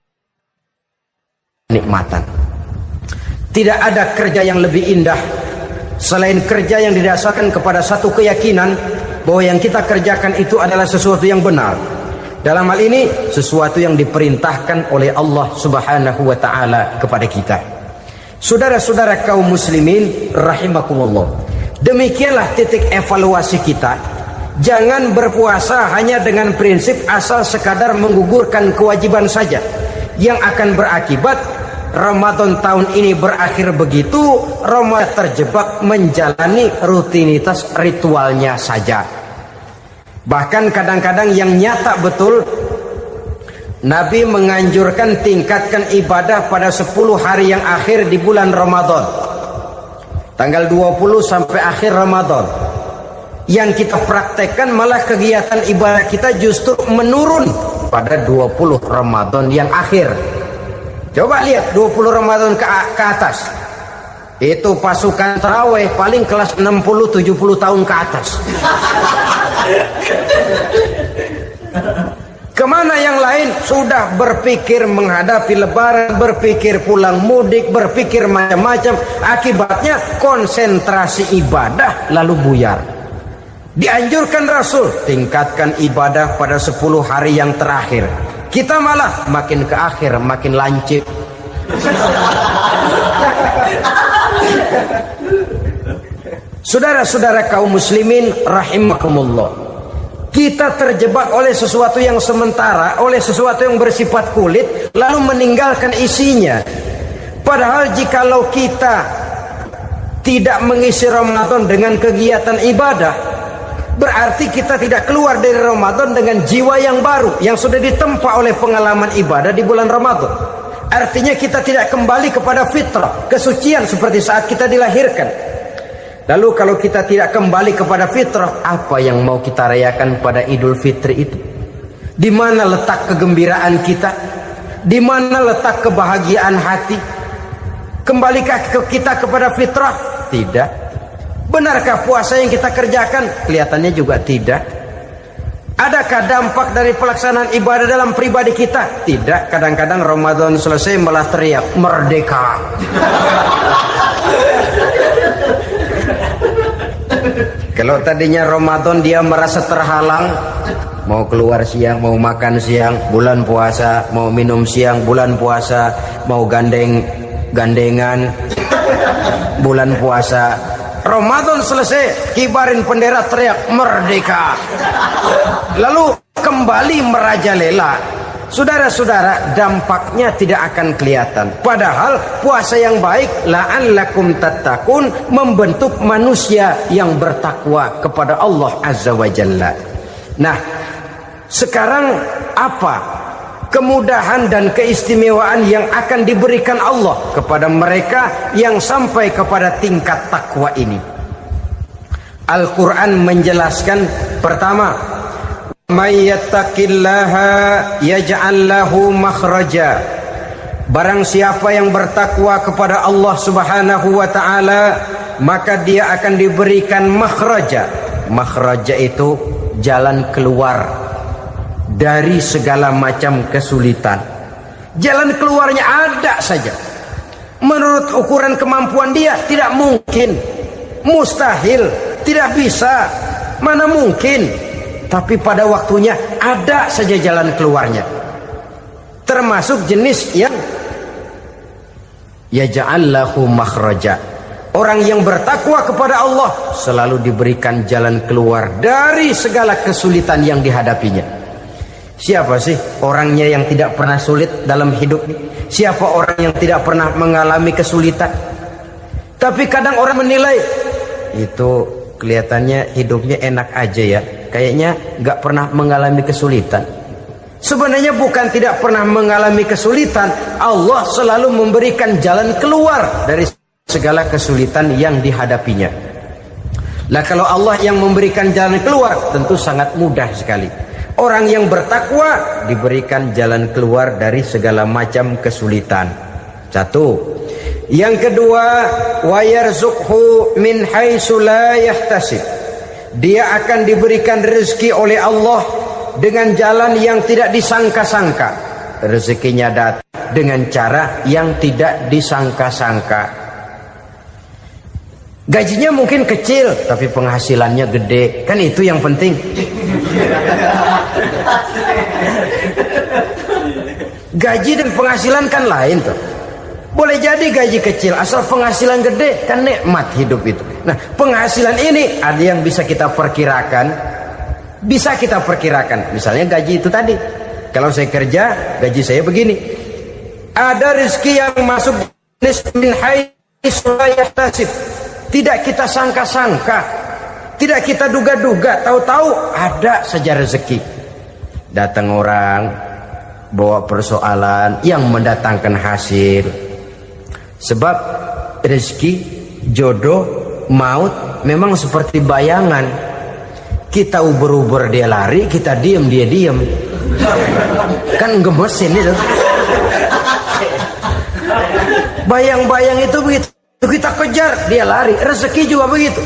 nikmatan. Tidak ada kerja yang lebih indah selain kerja yang didasarkan kepada satu keyakinan bahwa yang kita kerjakan itu adalah sesuatu yang benar. Dalam hal ini sesuatu yang diperintahkan oleh Allah Subhanahu wa taala kepada kita. Saudara-saudara kaum muslimin rahimakumullah. Demikianlah titik evaluasi kita. Jangan berpuasa hanya dengan prinsip asal sekadar menggugurkan kewajiban saja, yang akan berakibat Ramadan tahun ini berakhir begitu, Ramadan terjebak menjalani rutinitas ritualnya saja. Bahkan kadang-kadang yang nyata betul, Nabi menganjurkan tingkatkan ibadah pada 10 hari yang akhir di bulan Ramadan, tanggal 20 sampai akhir Ramadan. Yang kita praktekkan malah kegiatan ibadah kita justru menurun pada 20 Ramadan yang akhir. Coba lihat 20 Ramadan ke atas, itu pasukan tarawih paling kelas 60-70 tahun ke atas. Kemana yang lain sudah berpikir menghadapi lebaran, berpikir pulang mudik, berpikir macam-macam. Akibatnya konsentrasi ibadah lalu buyar. Dianjurkan Rasul tingkatkan ibadah pada 10 hari yang terakhir. Kita malah makin ke akhir makin lancip. Saudara-saudara kaum muslimin rahimakumullah, kita terjebak oleh sesuatu yang sementara, oleh sesuatu yang bersifat kulit, lalu meninggalkan isinya. Padahal jikalau kita tidak mengisi Ramadan dengan kegiatan ibadah, berarti kita tidak keluar dari Ramadan dengan jiwa yang baru, yang sudah ditempa oleh pengalaman ibadah di bulan Ramadan. Artinya kita tidak kembali kepada fitrah, kesucian seperti saat kita dilahirkan. Lalu kalau kita tidak kembali kepada fitrah, apa yang mau kita rayakan pada Idul Fitri itu? Di mana letak kegembiraan kita? Di mana letak kebahagiaan hati? Kembalikah kita kepada fitrah? Tidak. Benarkah puasa yang kita kerjakan? Kelihatannya juga tidak. Adakah dampak dari pelaksanaan ibadah dalam pribadi kita? Tidak. Kadang-kadang Ramadan selesai malah teriak merdeka. Kalau tadinya Ramadan dia merasa terhalang, mau keluar siang, mau makan siang, bulan puasa, mau minum siang, bulan puasa, mau gandengan, bulan puasa. Ramadan selesai, kibarin bendera teriak merdeka. Lalu kembali merajalela, saudara-saudara, dampaknya tidak akan kelihatan. Padahal puasa yang baik la'allakum tattaqun membentuk manusia yang bertakwa kepada Allah Azza wa Jalla. Nah, sekarang apa kemudahan dan keistimewaan yang akan diberikan Allah kepada mereka yang sampai kepada tingkat takwa ini? Al-Quran menjelaskan, pertama, may yattaqillaha yaj'al lahu makhraja. Barang siapa yang bertakwa kepada Allah Subhanahu wa taala, maka dia akan diberikan makhraja. Makhraja itu jalan keluar dari segala macam kesulitan. Jalan keluarnya ada saja. Menurut ukuran kemampuan dia tidak mungkin, mustahil, tidak bisa, mana mungkin. Tapi pada waktunya ada saja jalan keluarnya. Termasuk jenis yang yaj'al lahu makhraja. Orang yang bertakwa kepada Allah selalu diberikan jalan keluar dari segala kesulitan yang dihadapinya. Siapa sih orangnya yang tidak pernah sulit dalam hidup ini? Siapa orang yang tidak pernah mengalami kesulitan? Tapi kadang orang menilai, itu kelihatannya hidupnya enak aja ya, kayaknya nggak pernah mengalami kesulitan. Sebenarnya bukan tidak pernah mengalami kesulitan, Allah selalu memberikan jalan keluar dari segala kesulitan yang dihadapinya. Lah kalau Allah yang memberikan jalan keluar, tentu sangat mudah sekali. Orang yang bertakwa diberikan jalan keluar dari segala macam kesulitan. Satu. Yang kedua, wa yarzuqhu min haitsu la yahtasib. Dia akan diberikan rezeki oleh Allah dengan jalan yang tidak disangka-sangka. Rezekinya datang dengan cara yang tidak disangka-sangka. Gajinya mungkin kecil, tapi penghasilannya gede. Kan itu yang penting. Gaji dan penghasilan kan lain tuh. Boleh jadi gaji kecil, asal penghasilan gede, kan nikmat hidup itu. Nah, penghasilan ini ada yang bisa kita perkirakan. Bisa kita perkirakan. Misalnya gaji itu tadi. Kalau saya kerja, gaji saya begini. Ada rezeki yang masuk min haitsu la yahtasib. Tidak kita sangka-sangka, tidak kita duga-duga, tahu-tahu ada saja rezeki. Datang orang bawa persoalan yang mendatangkan hasil. Sebab rezeki, jodoh, maut memang seperti bayangan. Kita uber-uber dia lari, kita diem dia diem. Kan gemesin itu. Bayang-bayang itu begitu. Kita kejar, dia lari. Rezeki juga begitu.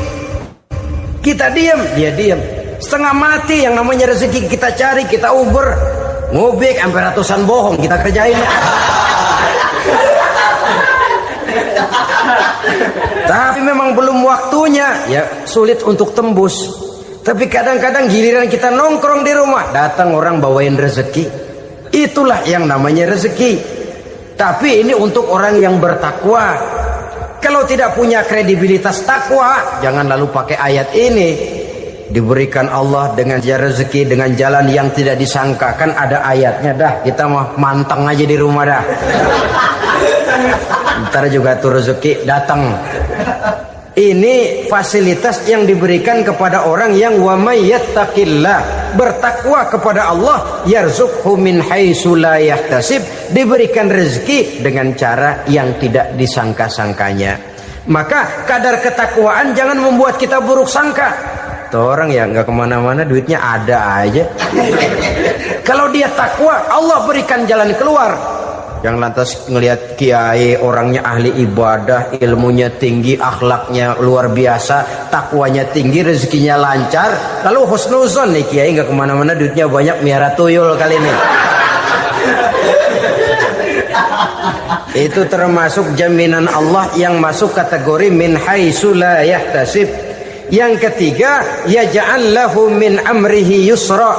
Kita diam, dia diam. Setengah mati yang namanya rezeki kita cari, kita uber, ngobek sampai ratusan bohong kita kerjain. Tapi memang belum waktunya, ya sulit untuk tembus. Tapi kadang-kadang giliran kita nongkrong di rumah, datang orang bawain rezeki. Itulah yang namanya rezeki. Tapi ini untuk orang yang bertakwa. Kalau tidak punya kredibilitas takwa, jangan lalu pakai ayat ini. Diberikan Allah dengan rezeki dengan jalan yang tidak disangka. Kan ada ayatnya dah. Kita mah manteng aja di rumah dah. Ntar juga tuh rezeki datang. Ini fasilitas yang diberikan kepada orang yang wa may yattaqillah, bertakwa kepada Allah, yarzuqhu min haitsu la yahtasib, diberikan rezeki dengan cara yang tidak disangka-sangkanya. Maka kadar ketakwaan jangan membuat kita buruk sangka. Tuh orang ya nggak kemana-mana, duitnya ada aja. Kalau dia takwa, Allah berikan jalan keluar. Yang lantas ngelihat kiai orangnya ahli ibadah, ilmunya tinggi, akhlaknya luar biasa, takwanya tinggi, rezekinya lancar, lalu husnuzon nih kiai nggak kemana-mana, duitnya banyak, miara tuyul kali ini. Itu termasuk jaminan Allah yang masuk kategori min haitsu la yahtasib. Yang ketiga, yaj'al lahu min amrihi yusra,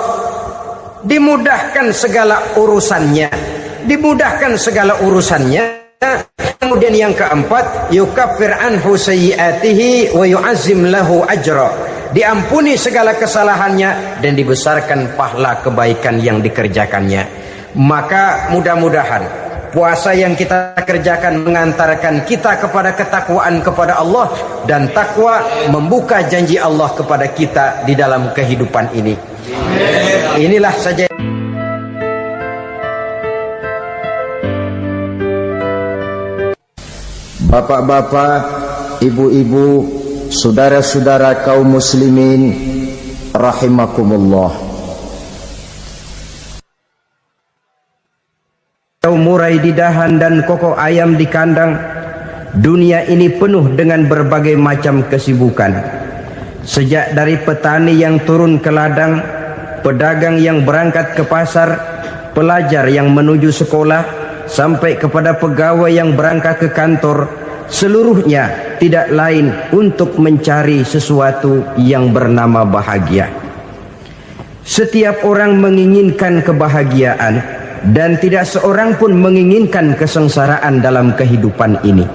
dimudahkan segala urusannya. Dimudahkan segala urusannya. Kemudian yang keempat, yukaffir anhu sayyiatihi wa yu'azzim lahu ajra, diampuni segala kesalahannya, dan dibesarkan pahala kebaikan yang dikerjakannya. Maka mudah-mudahan puasa yang kita kerjakan mengantarkan kita kepada ketakwaan kepada Allah, dan takwa membuka janji Allah kepada kita di dalam kehidupan ini. Inilah saja. Bapak-bapak, ibu-ibu, saudara-saudara kaum muslimin rahimakumullah. Murai di dahan dan kokok ayam di kandang. Dunia ini penuh dengan berbagai macam kesibukan. Sejak dari petani yang turun ke ladang, pedagang yang berangkat ke pasar, pelajar yang menuju sekolah, sampai kepada pegawai yang berangkat ke kantor, seluruhnya tidak lain untuk mencari sesuatu yang bernama bahagia. Setiap orang menginginkan kebahagiaan, dan tidak seorang pun menginginkan kesengsaraan dalam kehidupan ini.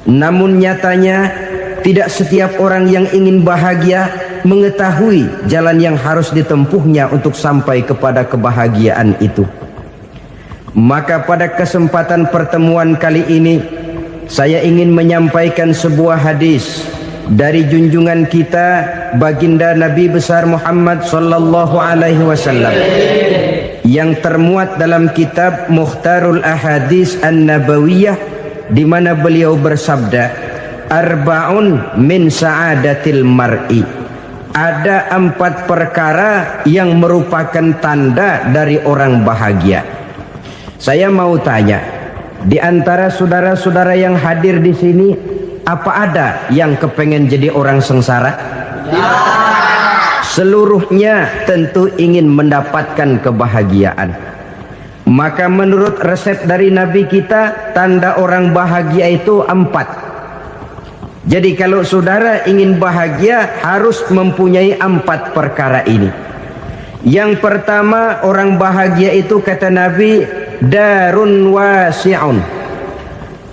Namun nyatanya tidak setiap orang yang ingin bahagia mengetahui jalan yang harus ditempuhnya untuk sampai kepada kebahagiaan itu. Maka pada kesempatan pertemuan kali ini, saya ingin menyampaikan sebuah hadis dari junjungan kita baginda Nabi besar Muhammad sallallahu alaihi wasallam yang termuat dalam kitab Mukhtarul Ahadits An-Nabawiyah, di mana beliau bersabda, arba'un min sa'adatil mar'i. Ada 4 perkara yang merupakan tanda dari orang bahagia. Saya mau tanya, di antara saudara-saudara yang hadir di sini, apa ada yang kepengen jadi orang sengsara? Ya. Seluruhnya tentu ingin mendapatkan kebahagiaan. Maka menurut resep dari Nabi kita, tanda orang bahagia itu 4. Jadi kalau saudara ingin bahagia, harus mempunyai 4 perkara ini. Yang pertama, orang bahagia itu kata Nabi, darun wasi'un.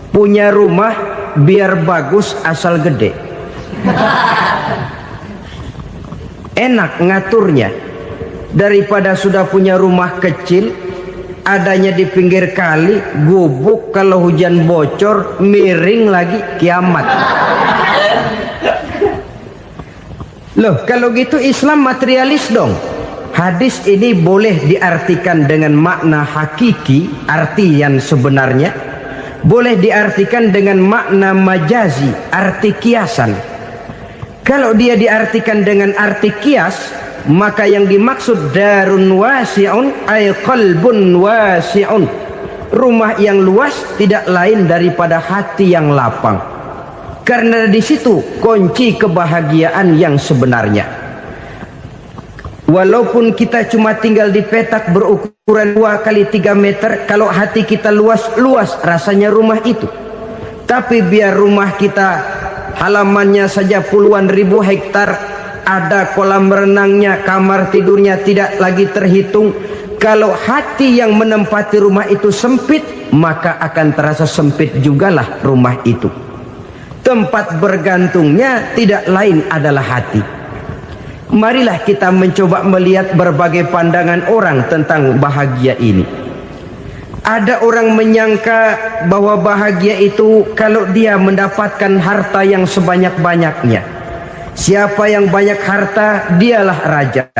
Punya rumah biar bagus asal gede. Enak ngaturnya, daripada sudah punya rumah kecil, adanya di pinggir kali, gubuk, kalau hujan bocor, miring lagi, kiamat. Loh, kalau gitu Islam materialis dong. Hadis ini boleh diartikan dengan makna hakiki, arti yang sebenarnya. Boleh diartikan dengan makna majazi, arti kiasan. Kalau dia diartikan dengan arti kias, maka yang dimaksud darun wasi'un ay qalbun wasi'un. Rumah yang luas tidak lain daripada hati yang lapang. Karena di situ kunci kebahagiaan yang sebenarnya. Walaupun kita cuma tinggal di petak berukuran 2 kali 3 meter, kalau hati kita luas-luas rasanya rumah itu. Tapi biar rumah kita halamannya saja puluhan ribu hektar, ada kolam renangnya, kamar tidurnya tidak lagi terhitung. Kalau hati yang menempati rumah itu sempit, maka akan terasa sempit jugalah rumah itu. Tempat bergantungnya tidak lain adalah hati. Marilah kita mencoba melihat berbagai pandangan orang tentang bahagia ini. Ada orang menyangka bahwa bahagia itu kalau dia mendapatkan harta yang sebanyak-banyaknya. Siapa yang banyak harta, dialah raja.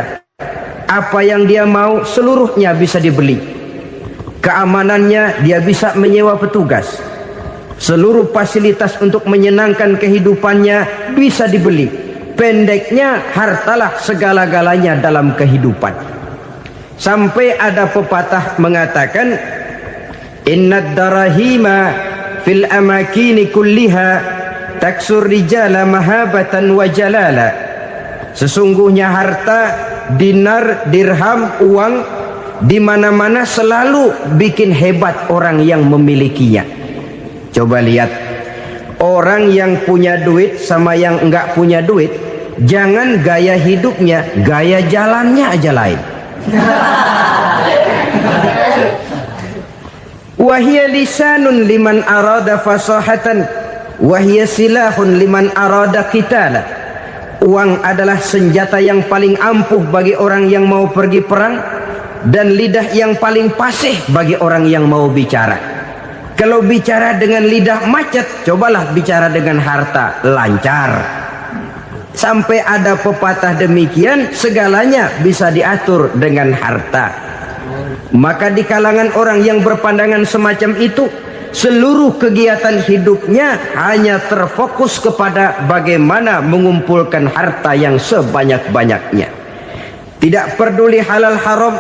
Apa yang dia mau, seluruhnya bisa dibeli. Keamanannya, dia bisa menyewa petugas. Seluruh fasilitas untuk menyenangkan kehidupannya bisa dibeli. Pendeknya, hartalah segala-galanya dalam kehidupan. Sampai ada pepatah mengatakan, innad darahima fil amakini kulliha taksur rijala mahabatan wa jalala. Sesungguhnya harta, dinar, dirham, uang, di mana-mana selalu bikin hebat orang yang memilikinya. Coba lihat, orang yang punya duit sama yang enggak punya duit, jangan gaya hidupnya, gaya jalannya aja lain. Wahia lisanun liman arada fasahatan, wahia silahun liman arada qitala. Uang adalah senjata yang paling ampuh bagi orang yang mau pergi perang, dan lidah yang paling fasih bagi orang yang mau bicara. Kalau bicara dengan lidah macet, cobalah bicara dengan harta, lancar. Sampai ada pepatah demikian, segalanya bisa diatur dengan harta. Maka di kalangan orang yang berpandangan semacam itu, seluruh kegiatan hidupnya hanya terfokus kepada bagaimana mengumpulkan harta yang sebanyak-banyaknya. Tidak peduli halal haram,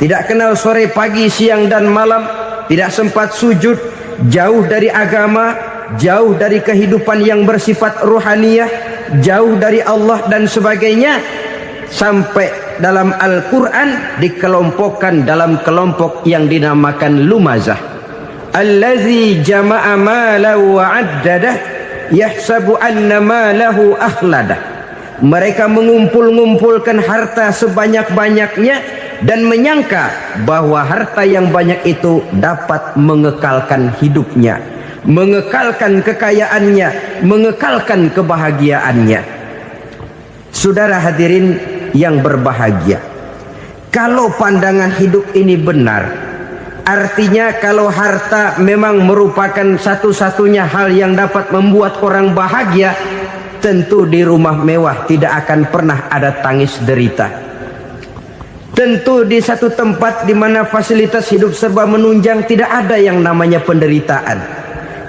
tidak kenal sore pagi siang dan malam, tidak sempat sujud, jauh dari agama, jauh dari kehidupan yang bersifat ruhaniyah, jauh dari Allah dan sebagainya. Sampai dalam Al-Quran dikelompokkan dalam kelompok yang dinamakan lumazah. Allazi jama'a malahu wa 'addadah yahsabu anna malahu akhladah. Mereka mengumpul-ngumpulkan harta sebanyak-banyaknya dan menyangka bahwa harta yang banyak itu dapat mengekalkan hidupnya, mengekalkan kekayaannya, mengekalkan kebahagiaannya. Saudara hadirin yang berbahagia, kalau pandangan hidup ini benar, artinya kalau harta memang merupakan satu-satunya hal yang dapat membuat orang bahagia, tentu di rumah mewah tidak akan pernah ada tangis derita. Tentu di satu tempat di mana fasilitas hidup serba menunjang tidak ada yang namanya penderitaan.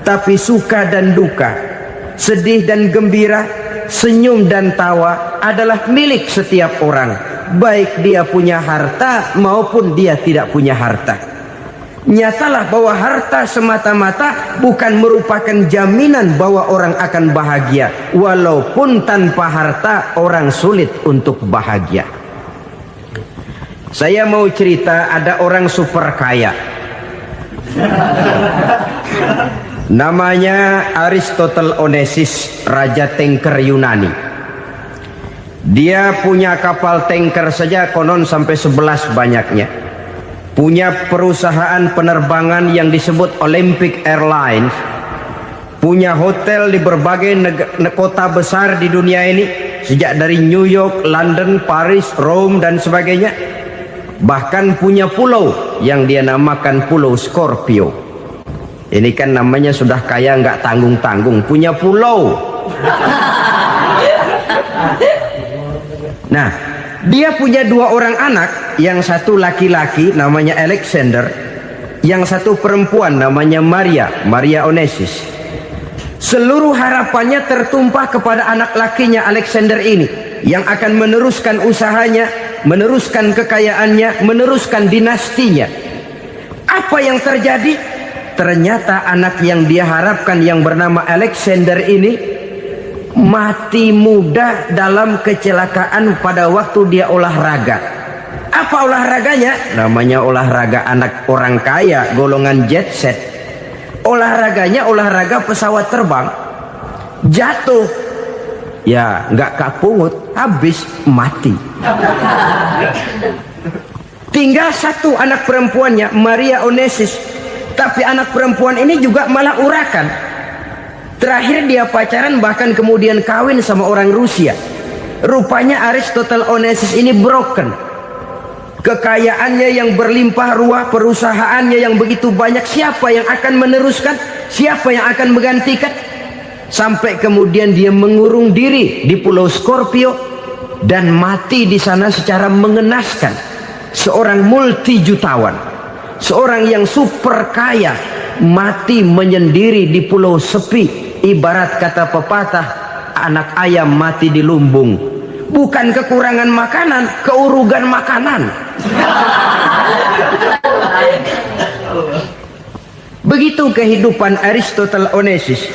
Tapi suka dan duka, sedih dan gembira, senyum dan tawa adalah milik setiap orang, baik dia punya harta maupun dia tidak punya harta. Nyatalah bahwa harta semata-mata bukan merupakan jaminan bahwa orang akan bahagia. Walaupun tanpa harta orang sulit untuk bahagia. Saya mau cerita, ada orang super kaya. Namanya Aristotle Onesius, Raja Tanker Yunani. Dia punya kapal tanker saja konon sampai 11 banyaknya. Punya perusahaan penerbangan yang disebut Olympic Airlines, punya hotel di berbagai kota besar di dunia ini, sejak dari New York, London, Paris, Rome dan sebagainya. Bahkan punya pulau yang dia namakan Pulau Scorpio. Ini kan namanya sudah kaya nggak tanggung-tanggung, punya pulau. Nah, dia punya 2 orang anak, yang satu laki-laki namanya Alexander, yang satu perempuan namanya Maria Onesius. Seluruh harapannya tertumpah kepada anak lakinya Alexander ini, yang akan meneruskan usahanya, meneruskan kekayaannya, meneruskan dinastinya. Apa yang terjadi? Ternyata anak yang dia harapkan yang bernama Alexander ini mati muda dalam kecelakaan pada waktu dia olahraga. Apa olahraganya? Namanya olahraga anak orang kaya, golongan jet set. Olahraganya olahraga pesawat terbang. Jatuh, ya nggak kapungut, habis mati. Tinggal satu anak perempuannya, Maria Onesius. Tapi anak perempuan ini juga malah urakan. Terakhir dia pacaran, bahkan kemudian kawin sama orang Rusia. Rupanya Aristotle Onesius ini broken. Kekayaannya yang berlimpah ruah, perusahaannya yang begitu banyak, siapa yang akan meneruskan? Siapa yang akan menggantikan? Sampai kemudian dia mengurung diri di Pulau Scorpio dan mati di sana secara mengenaskan. Seorang multi jutawan, seorang yang super kaya, mati menyendiri di pulau sepi. Ibarat kata pepatah, anak ayam mati di lumbung. Bukan kekurangan makanan, keurugan makanan. Begitu kehidupan Aristotle Onesius.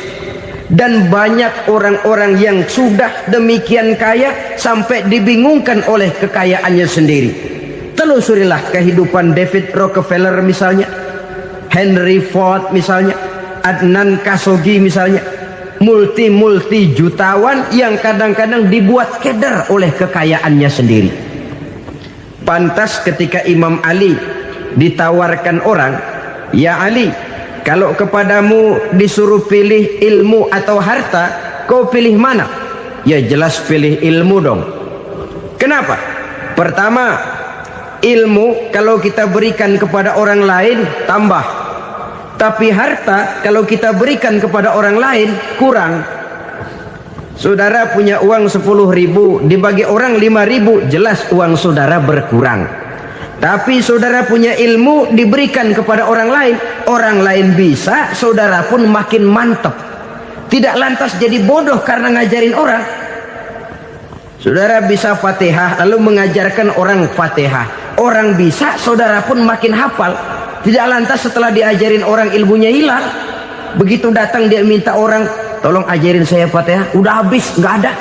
Dan banyak orang-orang yang sudah demikian kaya sampai dibingungkan oleh kekayaannya sendiri. Telusurilah kehidupan David Rockefeller misalnya, Henry Ford misalnya, Adnan Khashoggi misalnya. Multi jutawan yang kadang-kadang dibuat keder oleh kekayaannya sendiri. Pantas ketika Imam Ali ditawarkan orang, "Ya Ali, kalau kepadamu disuruh pilih ilmu atau harta, kau pilih mana?" ya jelas pilih ilmu dong. Kenapa? Pertama, ilmu kalau kita berikan kepada orang lain tambah, tapi harta kalau kita berikan kepada orang lain kurang. Saudara punya uang 10.000, dibagi orang 5.000, jelas uang saudara berkurang. Tapi saudara punya ilmu diberikan kepada orang lain bisa, saudara pun makin mantap. Tidak lantas jadi bodoh karena ngajarin orang. Saudara bisa Fatihah lalu mengajarkan orang Fatihah, orang bisa, saudara pun makin hafal. Tidak lantas setelah diajarin orang ilmunya hilang. Begitu datang dia minta orang, tolong ajarin saya Fatihah, udah habis, nggak ada.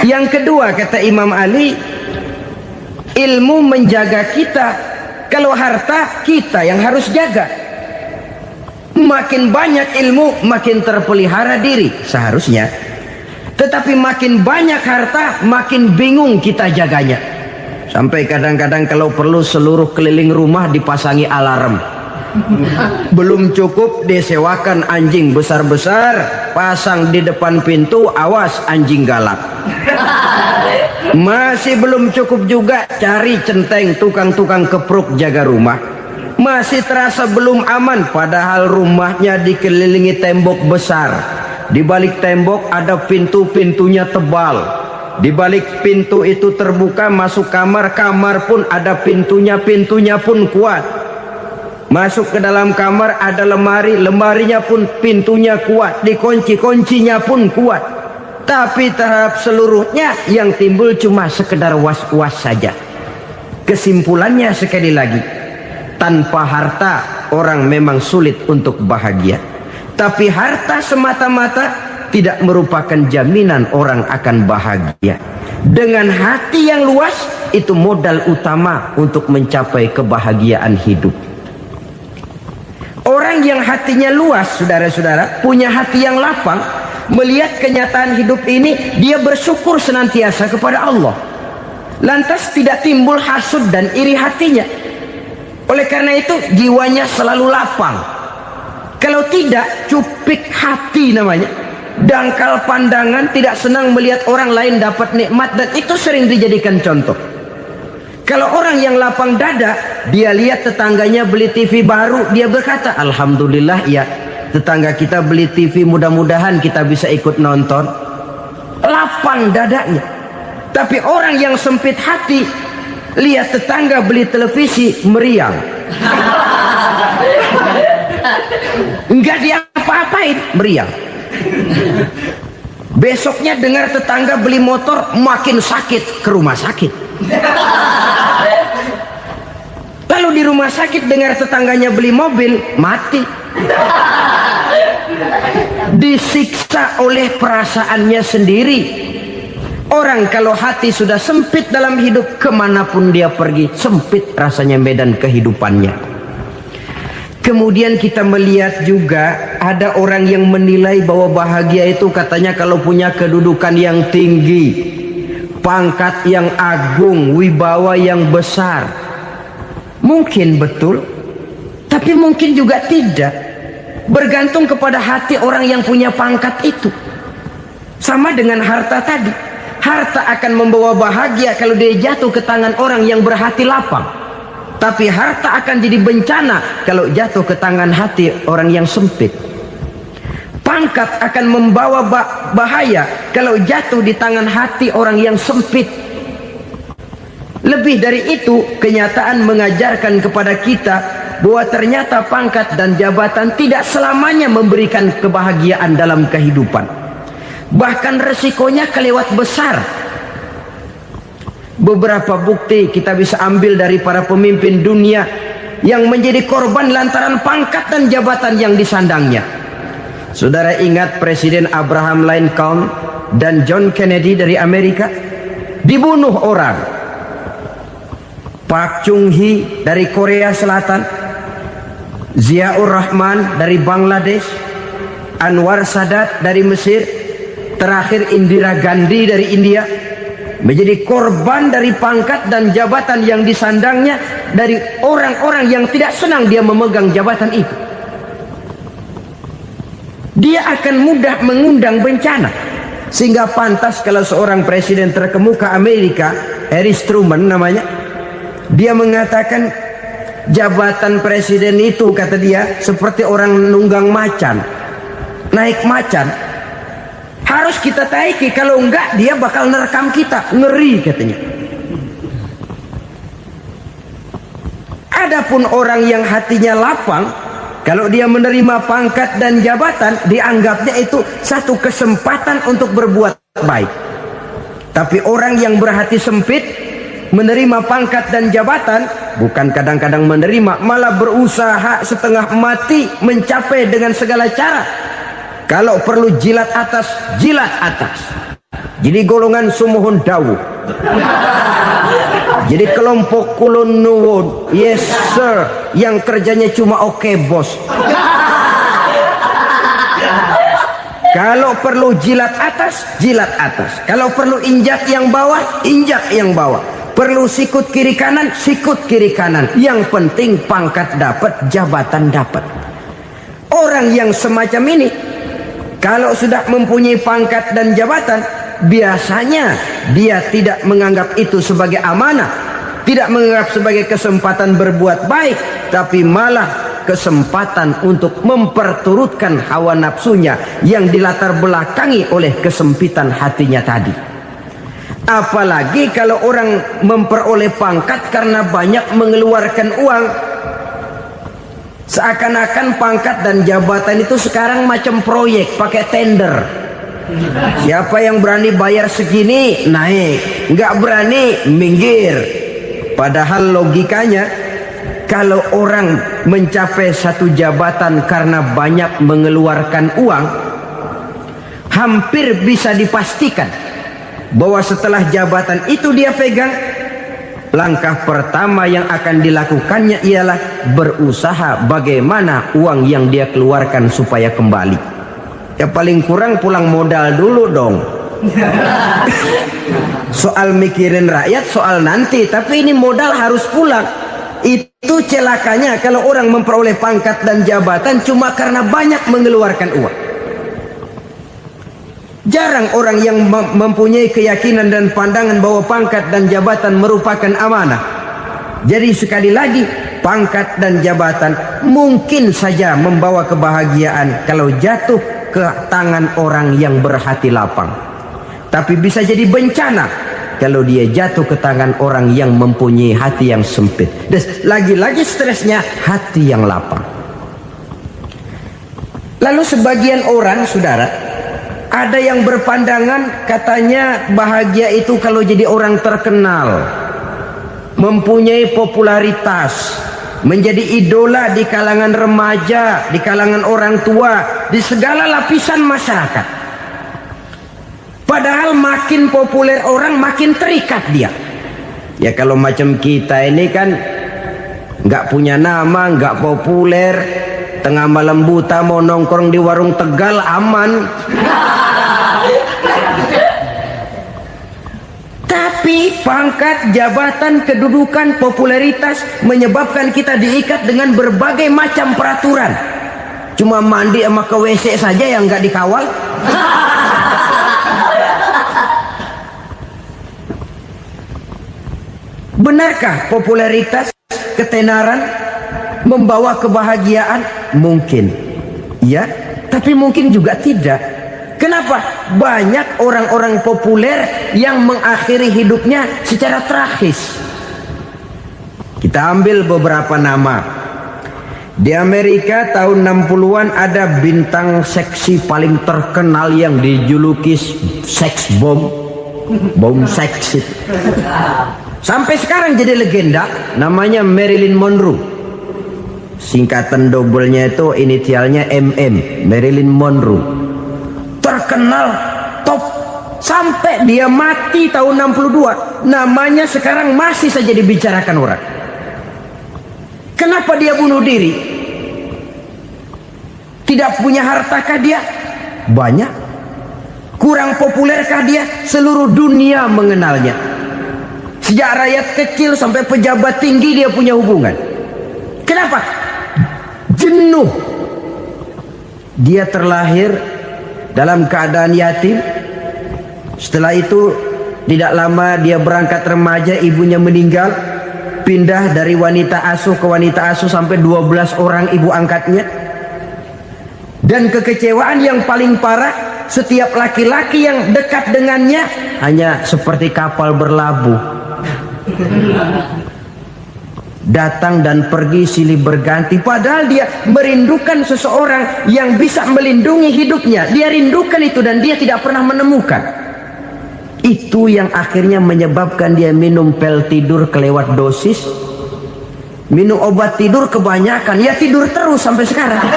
Yang kedua, kata Imam Ali, ilmu menjaga kita. Kalau harta, kita yang harus jaga. Makin banyak ilmu, makin terpelihara diri seharusnya. Tetapi makin banyak harta, makin bingung kita jaganya. Sampai kadang-kadang kalau perlu seluruh keliling rumah dipasangi alarm. Belum cukup disewakan anjing besar-besar, pasang di depan pintu, awas anjing galak. Masih belum cukup juga, cari centeng tukang-tukang kepruk jaga rumah. Masih terasa belum aman, padahal rumahnya dikelilingi tembok besar. Di balik tembok ada pintu-pintunya tebal. Di balik pintu itu terbuka masuk kamar, kamar pun ada pintunya, pintunya pun kuat. Masuk ke dalam kamar ada lemari, lemarinya pun pintunya kuat, dikunci, kuncinya pun kuat. Tapi tahap seluruhnya yang timbul cuma sekedar was-was saja. Kesimpulannya sekali lagi, tanpa harta orang memang sulit untuk bahagia. Tapi harta semata-mata tidak merupakan jaminan orang akan bahagia. Dengan hati yang luas, itu modal utama untuk mencapai kebahagiaan hidup. Orang yang hatinya luas, saudara-saudara, punya hati yang lapang, melihat kenyataan hidup ini, dia bersyukur senantiasa kepada Allah. Lantas tidak timbul hasud dan iri hatinya. Oleh karena itu jiwanya selalu lapang. Kalau tidak, cupik hati namanya, dangkal pandangan, tidak senang melihat orang lain dapat nikmat, dan itu sering dijadikan contoh. Kalau orang yang lapang dada, dia lihat tetangganya beli TV baru, dia berkata, alhamdulillah ya, tetangga kita beli TV, mudah-mudahan kita bisa ikut nonton. Lapang dadanya. Tapi orang yang sempit hati, lihat tetangga beli televisi, meriang. Enggak diapa-apain, meriang. Besoknya dengar tetangga beli motor, makin sakit, ke rumah sakit. Lalu di rumah sakit dengar tetangganya beli mobil, mati. Disiksa oleh perasaannya sendiri. Orang kalau hati sudah sempit dalam hidup, kemanapun dia pergi, sempit rasanya medan kehidupannya. Kemudian kita melihat juga ada orang yang menilai bahwa bahagia itu katanya kalau punya kedudukan yang tinggi, pangkat yang agung, wibawa yang besar. Mungkin betul, tapi mungkin juga tidak. Bergantung kepada hati orang yang punya pangkat itu. Sama dengan harta tadi. Harta akan membawa bahagia kalau dia jatuh ke tangan orang yang berhati lapang. Tapi harta akan jadi bencana kalau jatuh ke tangan hati orang yang sempit. Pangkat akan membawa bahaya kalau jatuh di tangan hati orang yang sempit. Lebih dari itu, kenyataan mengajarkan kepada kita bahwa ternyata pangkat dan jabatan tidak selamanya memberikan kebahagiaan dalam kehidupan. Bahkan resikonya kelewat besar. Beberapa bukti kita bisa ambil dari para pemimpin dunia yang menjadi korban lantaran pangkat dan jabatan yang disandangnya. Saudara ingat Presiden Abraham Lincoln dan John Kennedy dari Amerika? Dibunuh orang. Park Chung-hee dari Korea Selatan, Ziaur Rahman dari Bangladesh, Anwar Sadat dari Mesir, terakhir Indira Gandhi dari India, menjadi korban dari pangkat dan jabatan yang disandangnya dari orang-orang yang tidak senang dia memegang jabatan itu. dia akan mudah mengundang bencana. Sehingga pantas kalau seorang presiden terkemuka Amerika, Harry Truman namanya, dia mengatakan jabatan presiden itu, kata dia, seperti orang nunggang macan, naik macan, harus kita taiki, kalau enggak dia bakal nerekam kita, ngeri katanya. Adapun orang yang hatinya lapang, kalau dia menerima pangkat dan jabatan, dianggapnya itu satu kesempatan untuk berbuat baik. Tapi orang yang berhati sempit, menerima pangkat dan jabatan, bukan kadang-kadang menerima, malah berusaha setengah mati mencapai dengan segala cara. Kalau perlu jilat atas, jilat atas. Jadi golongan sumuhun dawuh. Jadi kelompok kulon nuwun, yes sir, yang kerjanya cuma oke bos. Kalau perlu jilat atas, jilat atas. Kalau perlu injak yang bawah, injak yang bawah. Perlu sikut kiri kanan, sikut kiri kanan. Yang penting pangkat dapat, jabatan dapat. Orang yang semacam ini, kalau sudah mempunyai pangkat dan jabatan, biasanya dia tidak menganggap itu sebagai amanah, tidak menganggap sebagai kesempatan berbuat baik, tapi malah kesempatan untuk memperturutkan hawa nafsunya yang dilatar belakangi oleh kesempitan hatinya tadi. Apalagi kalau orang memperoleh pangkat karena banyak mengeluarkan uang, seakan-akan pangkat dan jabatan itu sekarang macam proyek, pakai tender. Siapa yang berani bayar segini naik, nggak berani minggir. Padahal logikanya, kalau orang mencapai satu jabatan karena banyak mengeluarkan uang, hampir bisa dipastikan bahwa setelah jabatan itu dia pegang, langkah pertama yang akan dilakukannya ialah berusaha bagaimana uang yang dia keluarkan supaya kembali. Ya paling kurang pulang modal dulu dong. Soal mikirin rakyat soal nanti, tapi ini modal harus pulang. Itu celakanya kalau orang memperoleh pangkat dan jabatan cuma karena banyak mengeluarkan uang. Jarang orang yang mempunyai keyakinan dan pandangan bahwa pangkat dan jabatan merupakan amanah. Jadi sekali lagi, pangkat dan jabatan mungkin saja membawa kebahagiaan kalau jatuh ke tangan orang yang berhati lapang. Tapi bisa jadi bencana kalau dia jatuh ke tangan orang yang mempunyai hati yang sempit. Dan lagi-lagi stresnya hati yang lapang. Lalu sebagian orang, saudara, ada yang berpandangan katanya bahagia itu kalau jadi orang terkenal, mempunyai popularitas, menjadi idola di kalangan remaja, di kalangan orang tua, di segala lapisan masyarakat. Padahal makin populer orang, makin terikat dia. Ya kalau macam kita ini kan nggak punya nama, nggak populer, tengah malam buta mau nongkrong di warung Tegal aman. Tapi pangkat, jabatan, kedudukan, popularitas menyebabkan kita diikat dengan berbagai macam peraturan. Cuma mandi sama ke WC saja yang nggak dikawal. Benarkah popularitas, ketenaran membawa kebahagiaan? Mungkin, ya, tapi mungkin juga tidak. Kenapa? Banyak orang-orang populer yang mengakhiri hidupnya secara tragis. Kita ambil beberapa nama. Di Amerika tahun 60-an ada bintang seksi paling terkenal yang dijuluki sex bomb. Bom seks. Sampai sekarang jadi legenda, namanya Marilyn Monroe. Singkatan dobelnya itu inisialnya MM, Marilyn Monroe. Terkenal, top, sampai dia mati tahun 62, namanya sekarang masih saja dibicarakan orang. Kenapa dia bunuh diri? Tidak punya hartakah dia? Banyak. Kurang populerkah dia? Seluruh dunia mengenalnya. Sejak rakyat kecil sampai pejabat tinggi dia punya hubungan. Kenapa? Jenuh Dia terlahir dalam keadaan yatim. Setelah itu tidak lama dia berangkat remaja, ibunya meninggal. Pindah dari wanita asuh ke wanita asuh sampai 12 orang ibu angkatnya. Dan kekecewaan yang paling parah, setiap laki-laki yang dekat dengannya hanya seperti kapal berlabuh. Datang dan pergi silih berganti. Padahal dia merindukan seseorang yang bisa melindungi hidupnya. Dia rindukan itu dan dia tidak pernah menemukan. Itu yang akhirnya menyebabkan dia minum pil tidur kelewat dosis, minum obat tidur kebanyakan, ya tidur terus sampai sekarang.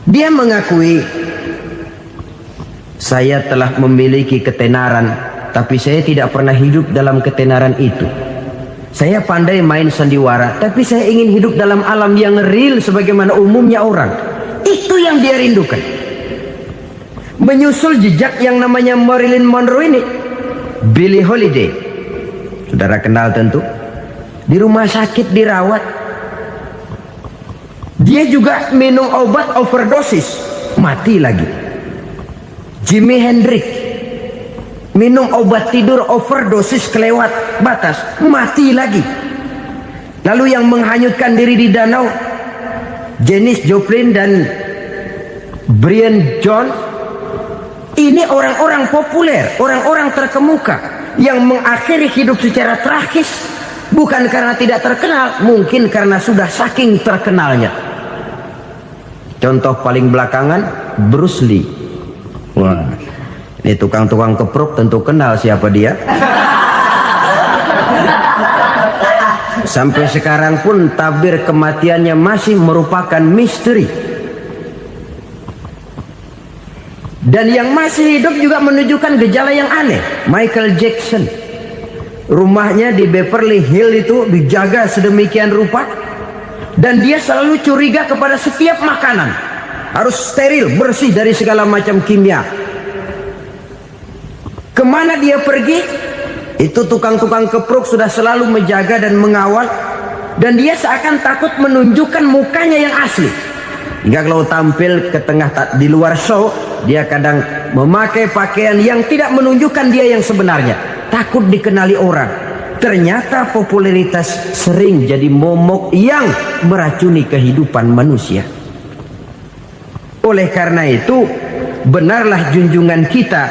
Dia mengakui, saya telah memiliki ketenaran, tapi saya tidak pernah hidup dalam ketenaran itu. Saya pandai main sandiwara, tapi saya ingin hidup dalam alam yang real sebagaimana umumnya orang. Itu yang dia rindukan. Menyusul jejak yang namanya Marilyn Monroe ini, Billie Holiday, saudara kenal tentu. Di rumah sakit dirawat. Dia juga minum obat overdosis, mati lagi. Jimi Hendrix minum obat tidur overdosis kelewat batas, mati lagi. Lalu yang menghanyutkan diri di danau, Janis Joplin dan Brian Jones. Ini orang-orang populer, orang-orang terkemuka yang mengakhiri hidup secara tragis, bukan karena tidak terkenal, mungkin karena sudah saking terkenalnya. Contoh paling belakangan, Bruce Lee. Wah, ini tukang-tukang keprok tentu kenal siapa dia. Sampai sekarang pun tabir kematiannya masih merupakan misteri. Dan yang masih hidup juga menunjukkan gejala yang aneh. Michael Jackson, rumahnya di Beverly Hills itu dijaga sedemikian rupa, dan dia selalu curiga kepada setiap makanan harus steril, bersih dari segala macam kimia. Kemana dia pergi, itu tukang-tukang keprok sudah selalu menjaga dan mengawal, dan dia seakan takut menunjukkan mukanya yang asli. Hingga kalau tampil ke tengah di luar show, dia kadang memakai pakaian yang tidak menunjukkan dia yang sebenarnya, takut dikenali orang. Ternyata popularitas sering jadi momok yang meracuni kehidupan manusia. Oleh karena itu, benarlah junjungan kita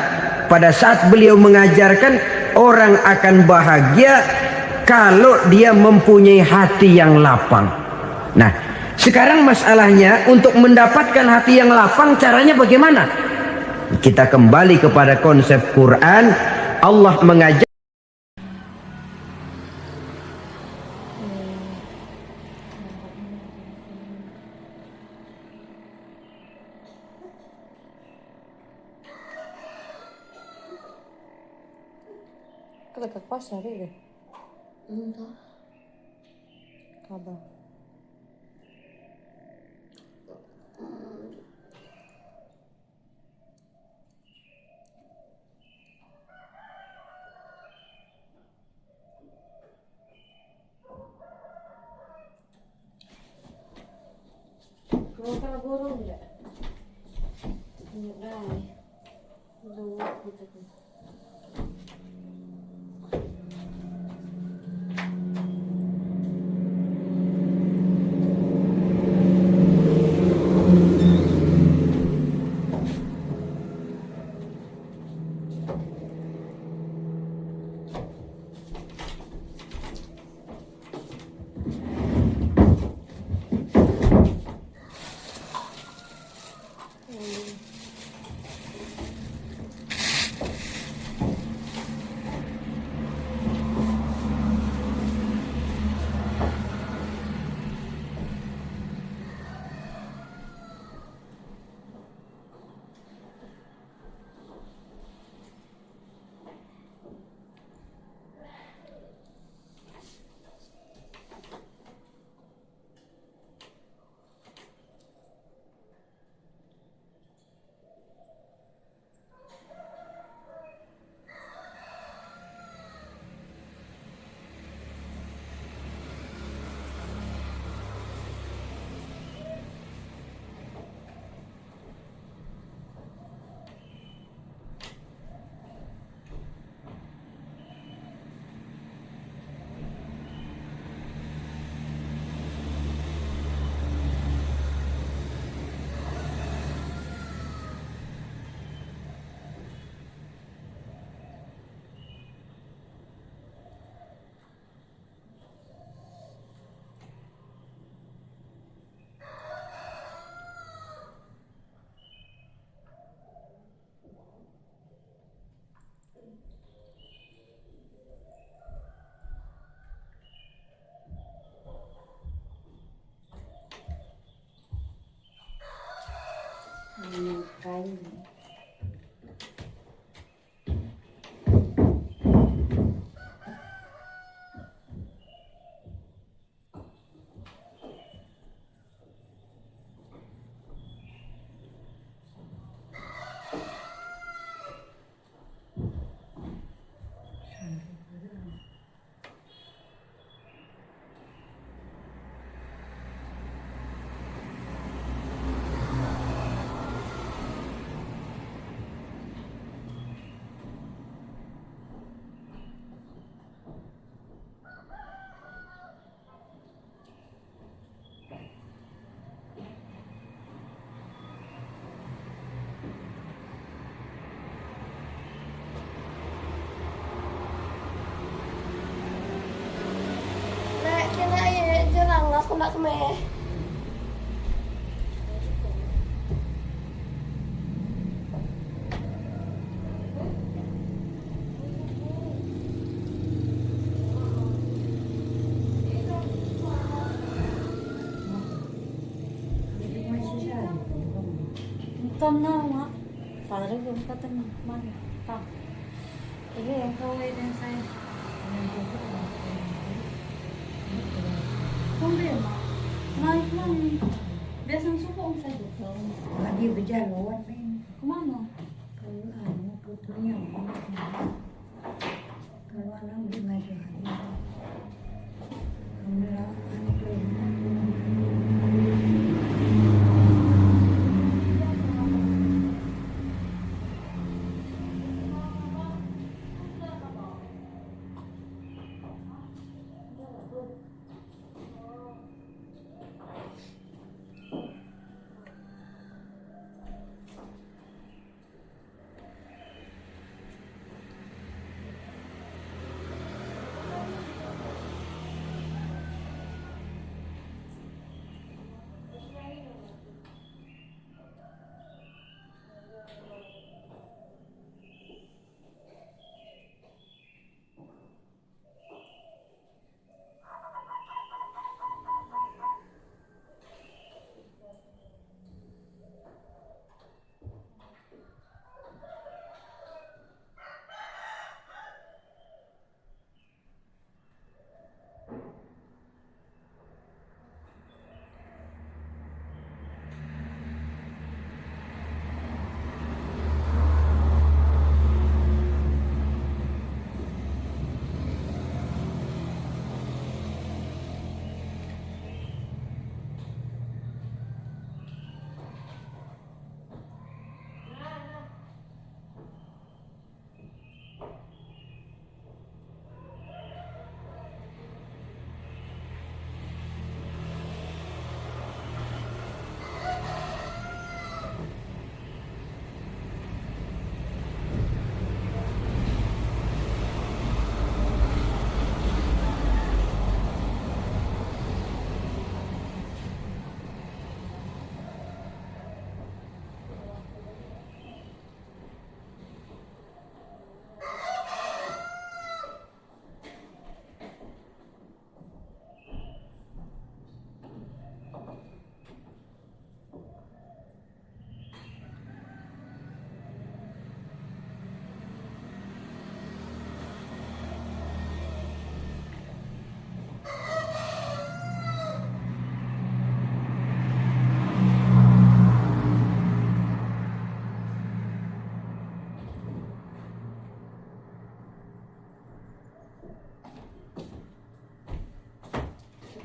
pada saat beliau mengajarkan orang akan bahagia kalau dia mempunyai hati yang lapang. Nah, sekarang masalahnya untuk mendapatkan hati yang lapang, caranya bagaimana? Kita kembali kepada konsep Quran. Allah mengajar dekat pasar ya? Entah. Kabar. Mau kena burung enggak? Enggak. Enggak gitu. aku nak kemeh. Bukan nama. Padahal belum ketemu mana. Tak. Ini yang kawin dan saya. Problema. Naik mana? Biasa suka saya. Lagi berjalan Kemana? kalau anu putunya kalau anak di meja alhamdulillah anak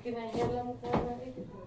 Kinahirang ko na ito.